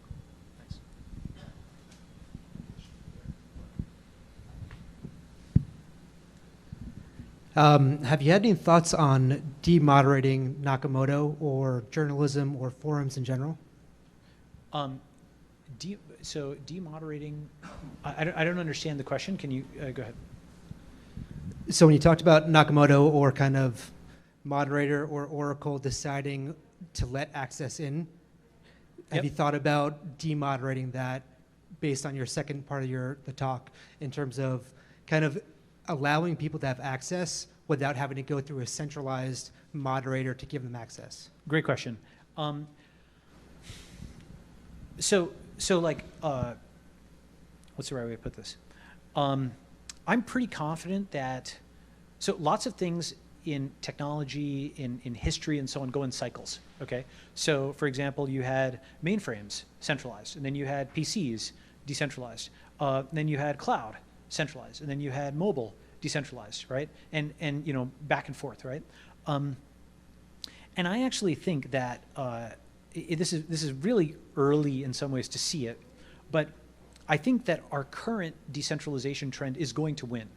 Have you had any thoughts on demoderating Nakamoto or journalism or forums in general? So demoderating, I don't understand the question. Can you go ahead? So when you talked about Nakamoto or kind of moderator or Oracle deciding to let access in, have you thought about demoderating that based on your second part of the talk in terms of kind of allowing people to have access without having to go through a centralized moderator to give them access? Great question. So like, what's the right way to put this? I'm pretty confident that, so lots of things in technology, in history and so on go in cycles, okay? So for example, you had mainframes centralized, and then you had PCs decentralized, then you had cloud centralized, and then you had mobile decentralized, right? And back and forth, right? And I actually think that this is really early in some ways to see it, but I think that our current decentralization trend is going to win,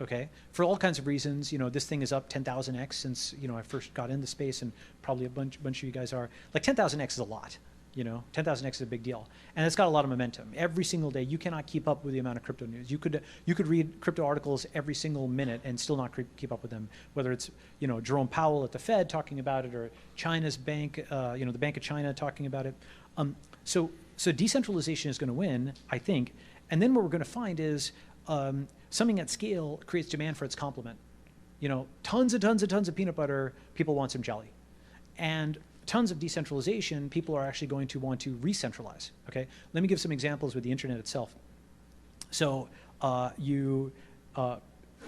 okay? For all kinds of reasons. This thing is up 10,000x since I first got into space, and probably a bunch of you guys are. Like 10,000x is a lot. 10,000x is a big deal, and it's got a lot of momentum. Every single day, you cannot keep up with the amount of crypto news. You could read crypto articles every single minute and still not keep up with them. Whether it's Jerome Powell at the Fed talking about it, or China's bank, the Bank of China talking about it. So decentralization is going to win, I think. And then what we're going to find is something at scale creates demand for its complement. Tons of peanut butter, people want some jelly, and tons of decentralization, people are actually going to want to re-centralize, okay? Let me give some examples with the internet itself. So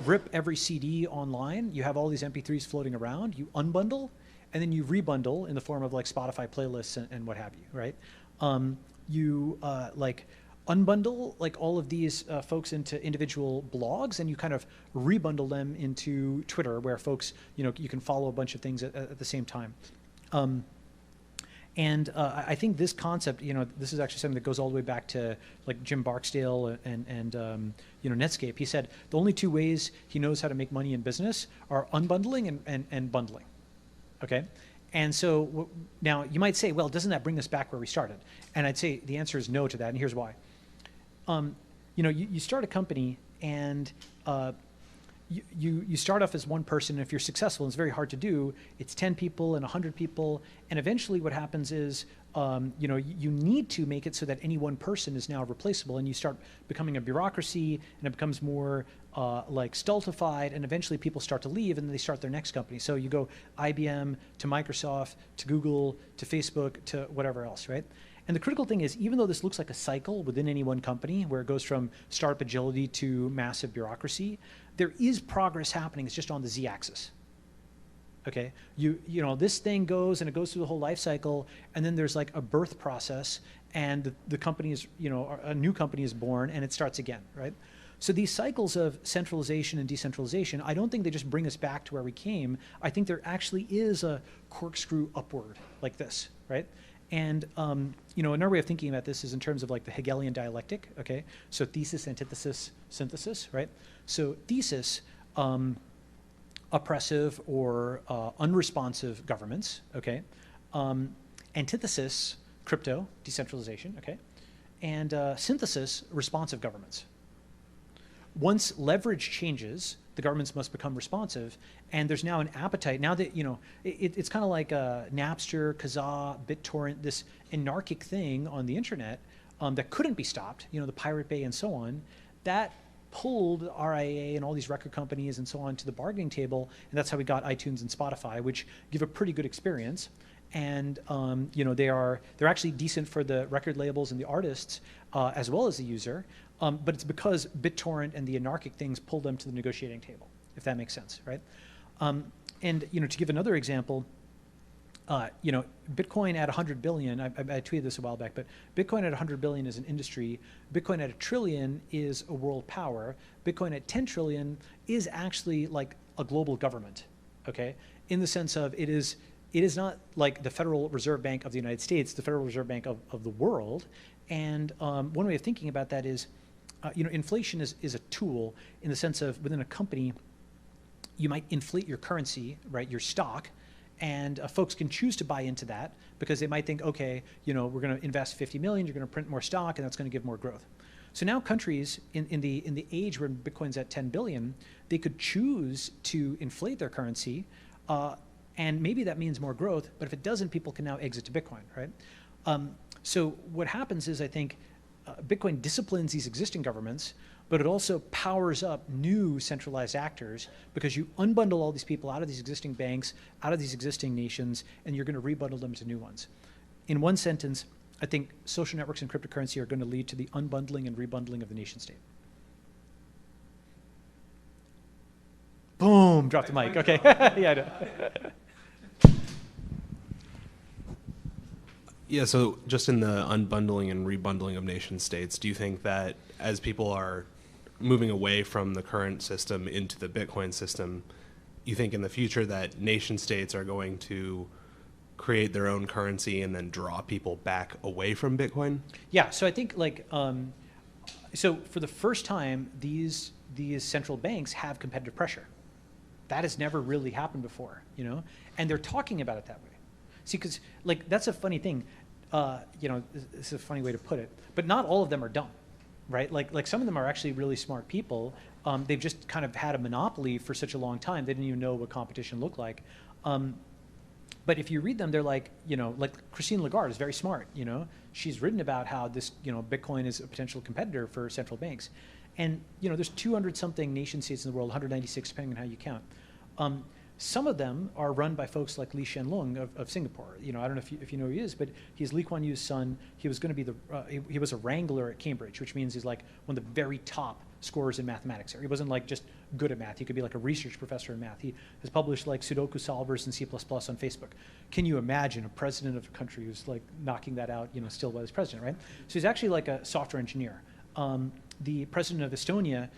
rip every CD online, you have all these MP3s floating around, you unbundle, and then you rebundle in the form of like Spotify playlists and what have you, right? You like unbundle like all of these folks into individual blogs, and you kind of rebundle them into Twitter, where folks, you know, you can follow a bunch of things at the same time. And I think this concept, you know, this is actually something that goes all the way back to like Jim Barksdale and you know, Netscape. He said the only two ways he knows how to make money in business are unbundling and bundling. Okay, and so now you might say, well, doesn't that bring us back where we started? And I'd say the answer is no to that, and here's why. You know, you start a company, and you start off as one person, and if you're successful, and it's very hard to do, it's 10 people and 100 people, and eventually what happens is, you know, you need to make it so that any one person is now replaceable, and you start becoming a bureaucracy, and it becomes more like stultified, and eventually people start to leave, and then they start their next company. So you go IBM to Microsoft to Google to Facebook to whatever else, right? And the critical thing is, even though this looks like a cycle within any one company where it goes from startup agility to massive bureaucracy, there is progress happening. It's just on the z-axis. Okay, you know, this thing goes and it goes through the whole life cycle, and then there's like a birth process, and the company is, you know, a new company is born, and it starts again, right? So these cycles of centralization and decentralization, I don't think they just bring us back to where we came. I think there actually is a corkscrew upward like this, right? And you know, another way of thinking about this is in terms of like the Hegelian dialectic, okay? So thesis, antithesis, synthesis, right? So thesis, oppressive or unresponsive governments, okay? Antithesis, crypto, decentralization, okay? And synthesis, responsive governments. Once leverage changes, the governments must become responsive, and there's now an appetite. Now that, you know, it's kind of like Napster, Kazaa, BitTorrent, this anarchic thing on the internet that couldn't be stopped, you know, the Pirate Bay and so on, that pulled RIA and all these record companies and so on to the bargaining table, and that's how we got iTunes and Spotify, which give a pretty good experience. And you know, they're actually decent for the record labels and the artists as well as the user. But it's because BitTorrent and the anarchic things pulled them to the negotiating table, if that makes sense, right? And you know, to give another example, you know, Bitcoin at 100 billion, I tweeted this a while back, but Bitcoin at 100 billion is an industry. Bitcoin at 1 trillion is a world power. Bitcoin at 10 trillion is actually like a global government, okay? In the sense of it is not like the Federal Reserve Bank of the United States, the Federal Reserve Bank of the world. And one way of thinking about that is, you know, inflation is a tool in the sense of within a company, you might inflate your currency, right, your stock, and folks can choose to buy into that because they might think, okay, you know, we're going to invest 50 million, you're going to print more stock, and that's going to give more growth. So now countries in the age where Bitcoin's at 10 billion, they could choose to inflate their currency, and maybe that means more growth, but if it doesn't, people can now exit to Bitcoin, right? So what happens is, I think, Bitcoin disciplines these existing governments, but it also powers up new centralized actors because you unbundle all these people out of these existing banks, out of these existing nations, and you're going to rebundle them to new ones. In one sentence, I think social networks and cryptocurrency are going to lead to the unbundling and rebundling of the nation state. Boom, drop the mic, okay. Yeah, I know. Yeah, so just in the unbundling and rebundling of nation states, do you think that as people are moving away from the current system into the Bitcoin system, you think in the future that nation states are going to create their own currency and then draw people back away from Bitcoin? Yeah, so I think like, so for the first time, these central banks have competitive pressure. That has never really happened before, you know? And they're talking about it that way. See, because like, that's a funny thing. You know, this is a funny way to put it, but not all of them are dumb, right? Like some of them are actually really smart people. They've just kind of had a monopoly for such a long time. They didn't even know what competition looked like. But if you read them, they're like, you know, like Christine Lagarde is very smart, you know? She's written about how this, you know, Bitcoin is a potential competitor for central banks. And, you know, there's 200 something nation states in the world, 196 depending on how you count. Some of them are run by folks like Lee Hsien Loong of Singapore. You know, I don't know if you know who he is, but he's Lee Kuan Yew's son. He was going to be he was a wrangler at Cambridge, which means he's like one of the very top scores in mathematics there. He wasn't like just good at math. He could be like a research professor in math. He has published like Sudoku solvers in C++ on Facebook. Can you imagine a president of a country who's like knocking that out, still while he's president, right? So he's actually like a software engineer. The president of Estonia,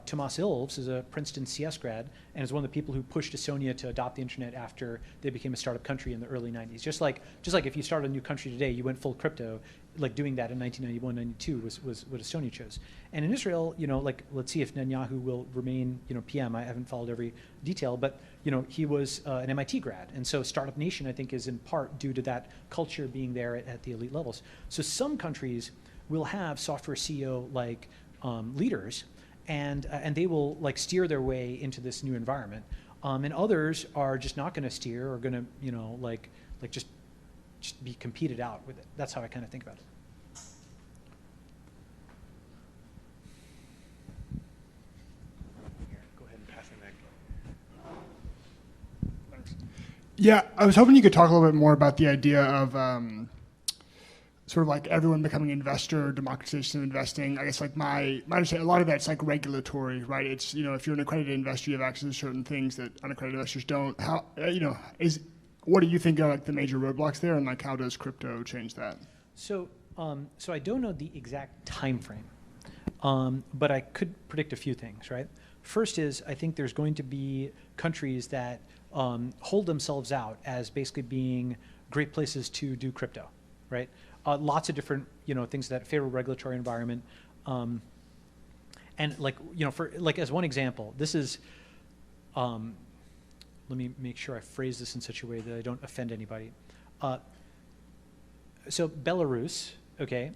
Tomas Ilves, is a Princeton CS grad and is one of the people who pushed Estonia to adopt the internet after they became a startup country in the early 90s. Just like if you started a new country today, you went full crypto, like doing that in 1991, 92 was what Estonia chose. And in Israel, let's see if Netanyahu will remain, PM. I haven't followed every detail, but he was an MIT grad, and so Startup Nation, I think, is in part due to that culture being there at the elite levels. So some countries will have software CEO like leaders, and they will like steer their way into this new environment, and others are just not going to steer or going to just be competed out with it. That's how I kind of think about it. Here, go ahead and pass it back. Yeah, I was hoping you could talk a little bit more about the idea of sort of like everyone becoming an investor, democratization of investing. I guess like my understanding, a lot of that's like regulatory, right? It's, if you're an accredited investor, you have access to certain things that unaccredited investors don't. How, what do you think are like the major roadblocks there, and like how does crypto change that? So I don't know the exact time frame, but I could predict a few things, right? First is I think there's going to be countries that hold themselves out as basically being great places to do crypto, right? Lots of different, things that favor regulatory environment. And for as one example, this is, let me make sure I phrase this in such a way that I don't offend anybody. So Belarus, okay,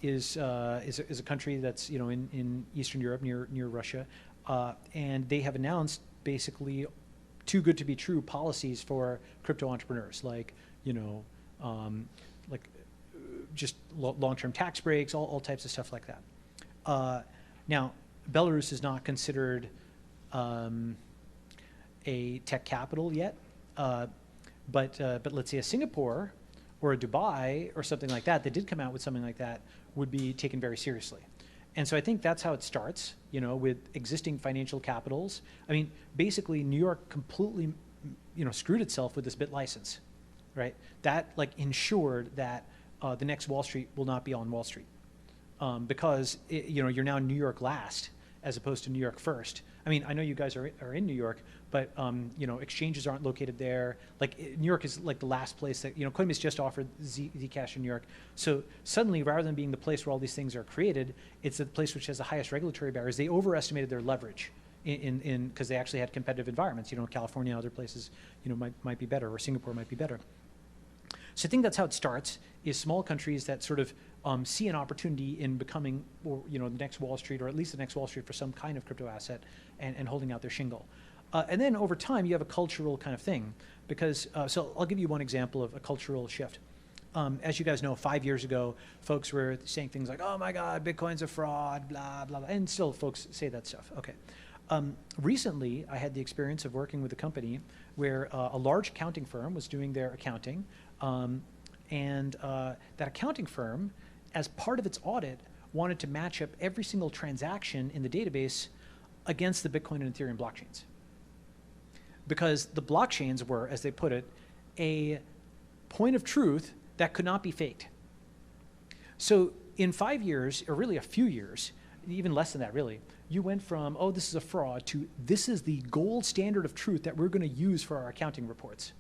is a country that's, in Eastern Europe near Russia. And they have announced basically too good to be true policies for crypto entrepreneurs, like, just long-term tax breaks, all types of stuff like that. Now, Belarus is not considered a tech capital yet, but let's say a Singapore or a Dubai or something like that did come out with something like that would be taken very seriously. And so I think that's how it starts, with existing financial capitals. I mean, basically New York completely, screwed itself with this bit license, right? That ensured that the next Wall Street will not be on Wall Street, because you're now New York last as opposed to New York first. I mean, I know you guys are in New York, but exchanges aren't located there. New York is like the last place that Coinbase just offered Zcash in New York. So suddenly, rather than being the place where all these things are created, it's the place which has the highest regulatory barriers. They overestimated their leverage in because they actually had competitive environments. California, other places, might be better, or Singapore might be better. So I think that's how it starts, is small countries that sort of see an opportunity in becoming, the next Wall Street, or at least the next Wall Street for some kind of crypto asset, and holding out their shingle. And then over time, you have a cultural kind of thing, because, so I'll give you one example of a cultural shift. As you guys know, 5 years ago, folks were saying things like, oh my God, Bitcoin's a fraud, blah, blah, blah, and still folks say that stuff, okay. Recently, I had the experience of working with a company where a large accounting firm was doing their accounting, and that accounting firm, as part of its audit, wanted to match up every single transaction in the database against the Bitcoin and Ethereum blockchains. Because the blockchains were, as they put it, a point of truth that could not be faked. So in 5 years, or really a few years, even less than that really, you went from, oh, this is a fraud, to this is the gold standard of truth that we're going to use for our accounting reports.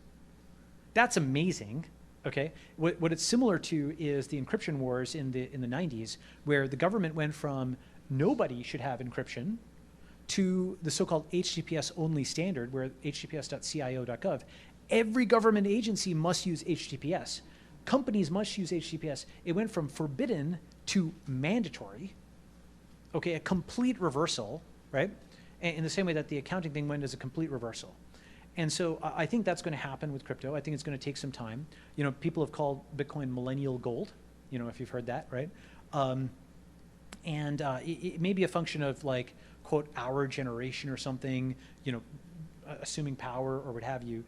That's amazing, okay? What it's similar to is the encryption wars in the 90s, where the government went from nobody should have encryption to the so-called HTTPS-only standard, where https.cio.gov, every government agency must use HTTPS. Companies must use HTTPS. It went from forbidden to mandatory, okay, a complete reversal, right? In the same way that the accounting thing went as a complete reversal. And so I think that's going to happen with crypto. I think it's going to take some time. People have called Bitcoin millennial gold, if you've heard that, right? It may be a function of like, quote, our generation or something, assuming power or what have you.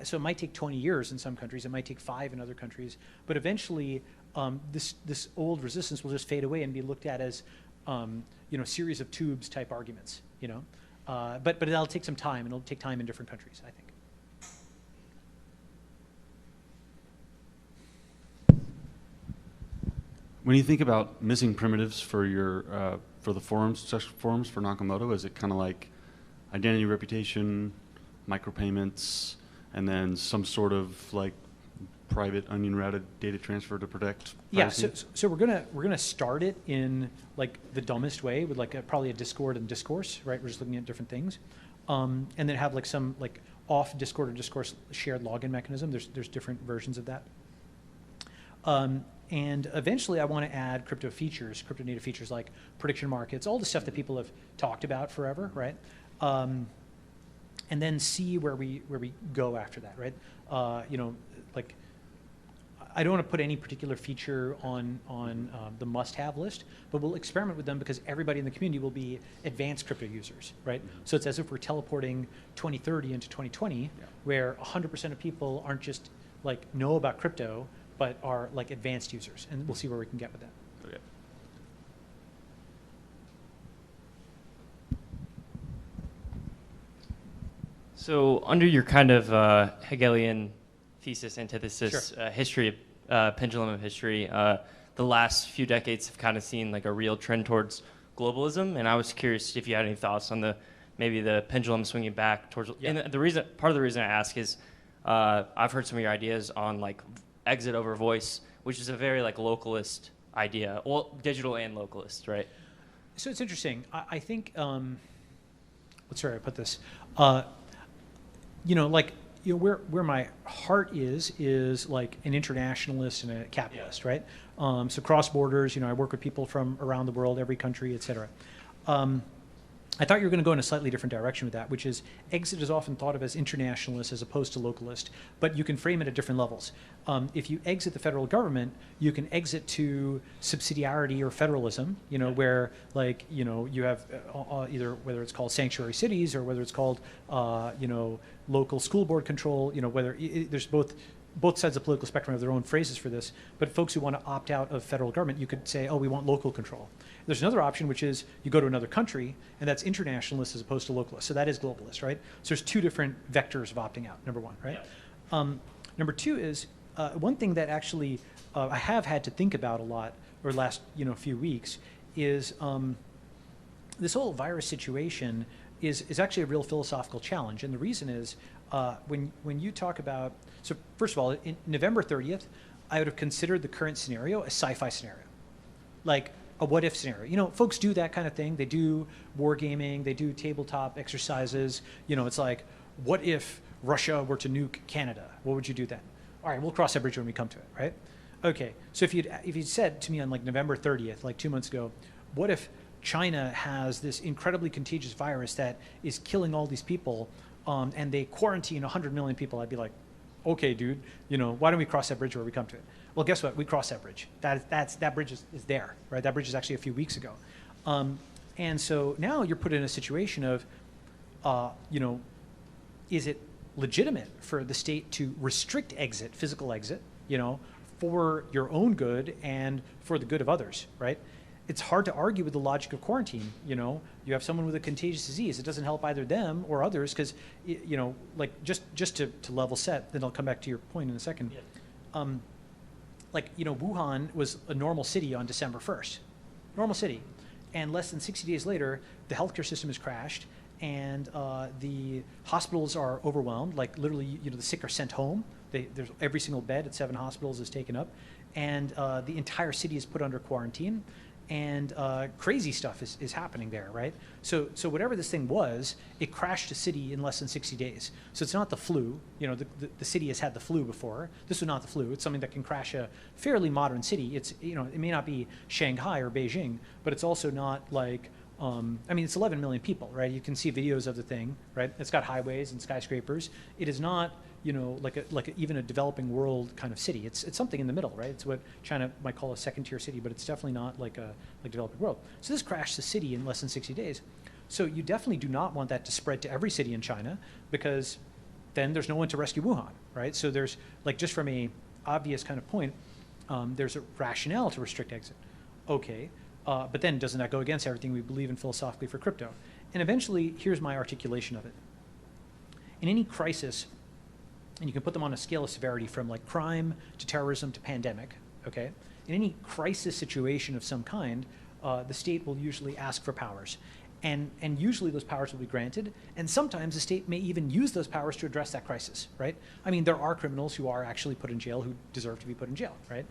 So it might take 20 years in some countries. It might take 5 in other countries. But eventually, this old resistance will just fade away and be looked at as series of tubes type arguments. But it'll take some time, and it'll take time in different countries, I think. When you think about missing primitives for your for the forums, such forums for Nakamoto, is it kind of like identity, reputation, micropayments, and then some sort of like private onion routed data transfer to protect privacy? Yeah, so we're gonna start it in like the dumbest way with like probably a Discord and discourse, right? We're just looking at different things, and then have like some like off Discord or discourse shared login mechanism. There's different versions of that. And eventually I want to add crypto native features like prediction markets, all the stuff that people have talked about forever, right? And then see where we go after that, right? Like I don't want to put any particular feature on the must-have list, but we'll experiment with them because everybody in the community will be advanced crypto users, right? So it's as if we're teleporting 2030 into 2020, where 100% of people aren't just like know about crypto, but are like advanced users, and we'll see where we can get with that. Okay. So under your kind of Hegelian thesis, antithesis, Sure. History, pendulum of history, the last few decades have kind of seen like a real trend towards globalism, and I was curious if you had any thoughts on maybe the pendulum swinging back towards. Yeah. And part of the reason I ask is I've heard some of your ideas on like exit over voice, which is a very like localist idea, well, digital and localist, right? So it's interesting. I think, what's where I put this? Where my heart is like an internationalist and a capitalist, right? So cross borders, I work with people from around the world, every country, et cetera. I thought you were going to go in a slightly different direction with that, which is exit is often thought of as internationalist as opposed to localist, but you can frame it at different levels. If you exit the federal government, you can exit to subsidiarity or federalism, where like, you have either whether it's called sanctuary cities or whether it's called, local school board control, there's both sides of the political spectrum have their own phrases for this, but folks who want to opt out of federal government, you could say, oh, we want local control. There's another option, which is you go to another country, and that's internationalist as opposed to localist. So that is globalist, right? So there's two different vectors of opting out, number one, right? Yeah. Number two is one thing that actually I have had to think about a lot over the last few weeks is this whole virus situation is actually a real philosophical challenge. And the reason is when you talk about, so first of all, in November 30th, I would have considered the current scenario a sci-fi scenario. Like a what if scenario. Folks do that kind of thing. They do wargaming, they do tabletop exercises. It's like, what if Russia were to nuke Canada? What would you do then? All right, we'll cross that bridge when we come to it, right? Okay, so if you'd said to me on like November 30th, like 2 months ago, what if China has this incredibly contagious virus that is killing all these people, and they quarantine 100 million people, I'd be like, okay, dude, why don't we cross that bridge where we come to it? Well, guess what? We crossed that bridge. That bridge is there, right? That bridge is actually a few weeks ago. And so now you're put in a situation of, is it legitimate for the state to restrict exit, physical exit, for your own good and for the good of others, right? It's hard to argue with the logic of quarantine. You have someone with a contagious disease. It doesn't help either them or others because, like just to level set, then I'll come back to your point in a second. Yeah. Wuhan was a normal city on December 1st. Normal city. And less than 60 days later, the healthcare system has crashed and the hospitals are overwhelmed. Like literally, the sick are sent home. There's every single bed at 7 hospitals is taken up. And the entire city is put under quarantine. And crazy stuff is happening there, right? So whatever this thing was, it crashed a city in less than 60 days. So it's not the flu. The city has had the flu before. This was not the flu. It's something that can crash a fairly modern city. It's it may not be Shanghai or Beijing, but it's also not like it's 11 million people, right? You can see videos of the thing, right? It's got highways and skyscrapers. It is not even a developing world kind of city. It's something in the middle, right? It's what China might call a second-tier city, but it's definitely not like a developing world. So this crashed the city in less than 60 days. So you definitely do not want that to spread to every city in China because then there's no one to rescue Wuhan, right? So there's just from a obvious kind of point, there's a rationale to restrict exit. Okay, but then doesn't that go against everything we believe in philosophically for crypto? And eventually, here's my articulation of it. In any crisis, and you can put them on a scale of severity from like crime to terrorism to pandemic, okay? In any crisis situation of some kind, the state will usually ask for powers. And usually those powers will be granted, and sometimes the state may even use those powers to address that crisis, right? I mean, there are criminals who are actually put in jail who deserve to be put in jail, right?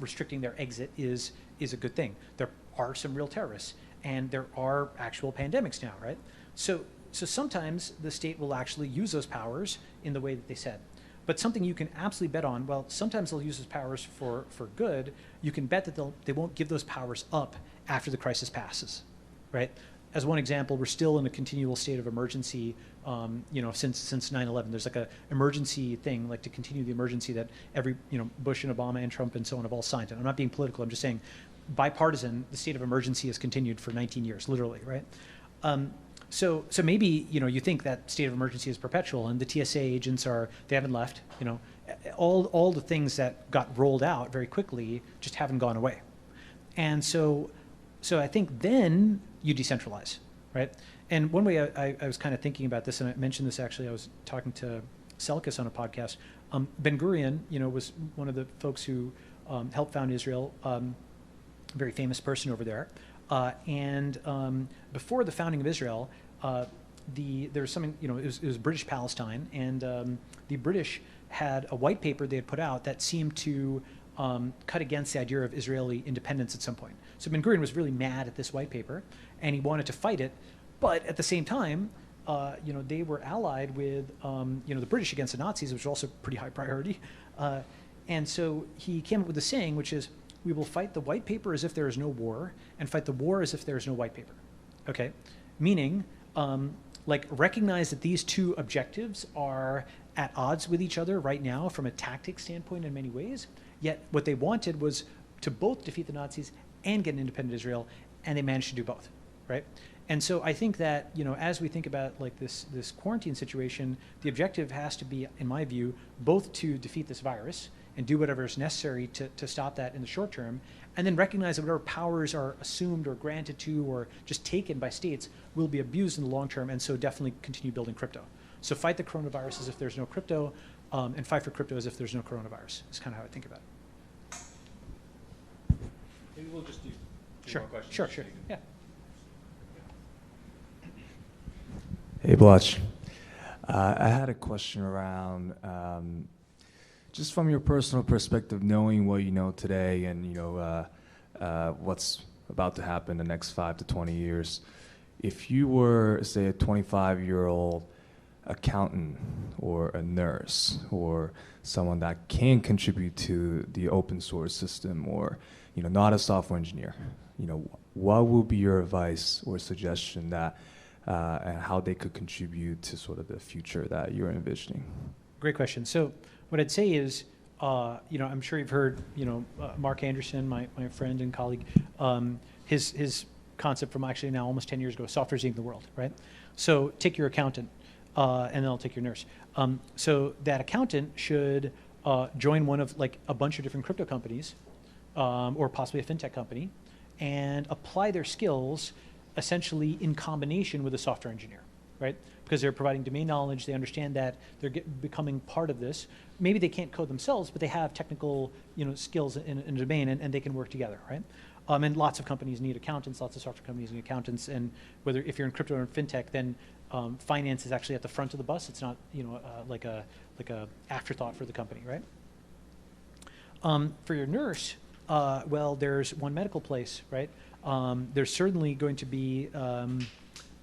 Restricting their exit is a good thing. There are some real terrorists, and there are actual pandemics now, right? So sometimes the state will actually use those powers in the way that they said. But something you can absolutely bet on, well, sometimes they'll use those powers for good. You can bet that they won't give those powers up after the crisis passes, right? As one example, we're still in a continual state of emergency, since 9/11. There's like a emergency thing, like to continue the emergency that every, Bush and Obama and Trump and so on have all signed. And I'm not being political. I'm just saying, bipartisan, the state of emergency has continued for 19 years, literally, right? So maybe, you think that state of emergency is perpetual, and the TSA agents they haven't left. All the things that got rolled out very quickly just haven't gone away. And so I think then you decentralize, right? And one way I was kind of thinking about this, and I mentioned this actually, I was talking to Selkis on a podcast. Ben Gurion, was one of the folks who helped found Israel, very famous person over there. And before the founding of Israel, there was something, it was British Palestine, and the British had a white paper they had put out that seemed to cut against the idea of Israeli independence at some point. So Ben Gurion was really mad at this white paper, and he wanted to fight it, but at the same time, they were allied with, the British against the Nazis, which was also a pretty high priority. And so he came up with a saying, which is, we will fight the white paper as if there is no war, and fight the war as if there is no white paper, okay? Meaning, recognize that these two objectives are at odds with each other right now from a tactics standpoint in many ways, yet what they wanted was to both defeat the Nazis and get an independent Israel, and they managed to do both, right? And so I think that, as we think about like this quarantine situation, the objective has to be, in my view, both to defeat this virus and do whatever is necessary to stop that in the short term, and then recognize that whatever powers are assumed or granted to or just taken by states will be abused in the long term, and so definitely continue building crypto. So fight the coronavirus as if there's no crypto, and fight for crypto as if there's no coronavirus. Is kind of how I think about it. Maybe we'll just do Sure, more questions. sure, yeah. Hey, Balaji. I had a question around just from your personal perspective, knowing what you know today and what's about to happen the next 5 to 20 years. If you were, say, a 25-year-old accountant or a nurse or someone that can contribute to the open source system, or not a software engineer, what would be your advice or suggestion that and how they could contribute to sort of the future that you're envisioning? Great question. So what I'd say is, I'm sure you've heard, Mark Anderson, my friend and colleague, his concept from actually now almost 10 years ago, software's eating the world, right? So take your accountant, and then I'll take your nurse. So that accountant should join one of like a bunch of different crypto companies, or possibly a fintech company, and apply their skills essentially in combination with a software engineer, right? Because they're providing domain knowledge, they understand that they're becoming part of this. Maybe they can't code themselves, but they have technical, skills in a domain, and they can work together, right? And lots of companies need accountants, lots of software companies need accountants, and if you're in crypto or in fintech, then finance is actually at the front of the bus. It's not, like a afterthought for the company, right? For your nurse, well, there's One Medical Place, right? There's certainly going to be, a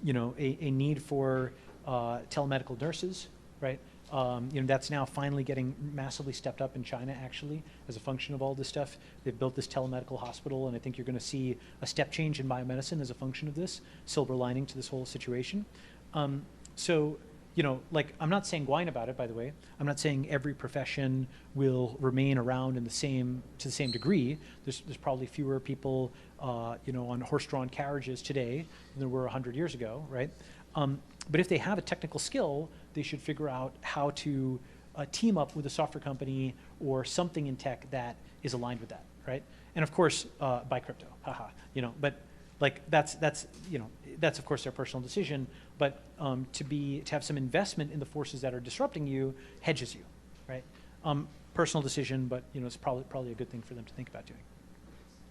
need for telemedical nurses, right? That's now finally getting massively stepped up in China, actually, as a function of all this stuff. They've built this telemedical hospital, and I think you're going to see a step change in biomedicine as a function of this, silver lining to this whole situation. So, I'm not saying whine about it, by the way. I'm not saying every profession will remain around to the same degree. There's probably fewer people, on horse-drawn carriages today than there were 100 years ago, right? But if they have a technical skill, they should figure out how to team up with a software company or something in tech that is aligned with that, right? And of course, buy crypto, haha, you know. But like that's of course their personal decision. But to have some investment in the forces that are disrupting you hedges you, right? Personal decision, but you know, it's probably a good thing for them to think about doing.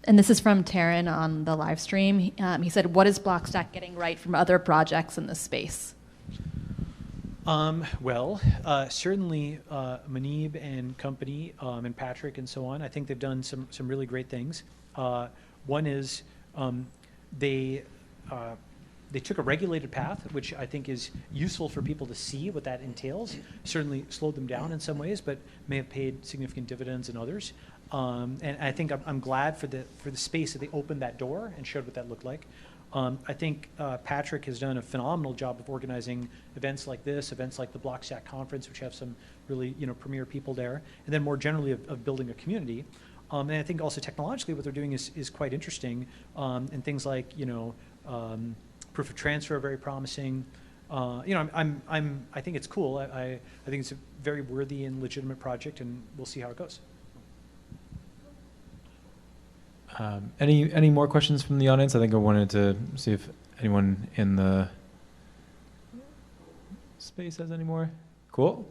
And this is from Taryn on the live stream. He said, "What is Blockstack getting right from other projects in this space?" Certainly Manib and company and Patrick and so on, I think they've done some really great things. One is they took a regulated path, which I think is useful for people to see what that entails. Certainly slowed them down in some ways, but may have paid significant dividends in others. And I think I'm glad for the space that they opened that door and showed what that looked like. I think Patrick has done a phenomenal job of organizing events like this, events like the Blockstack conference, which have some really premier people there, and then more generally of building a community. And I think also technologically what they're doing is quite interesting, and things like proof of transfer are very promising. I think it's cool. I think it's a very worthy and legitimate project, and we'll see how it goes. Any more questions from the audience? I think I wanted to see if anyone in the space has any more. Cool.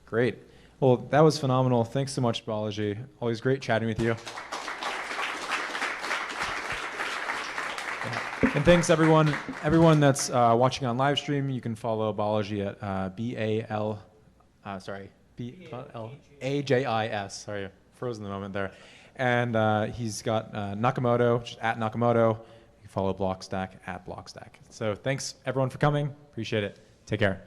Great. Well, that was phenomenal. Thanks so much, Balaji. Always great chatting with you. And thanks everyone that's watching on live stream. You can follow Balaji at BALAJIS. Sorry, froze in the moment there. And he's got Nakamoto, which is at Nakamoto. You can follow Blockstack at Blockstack. So thanks everyone for coming. Appreciate it. Take care.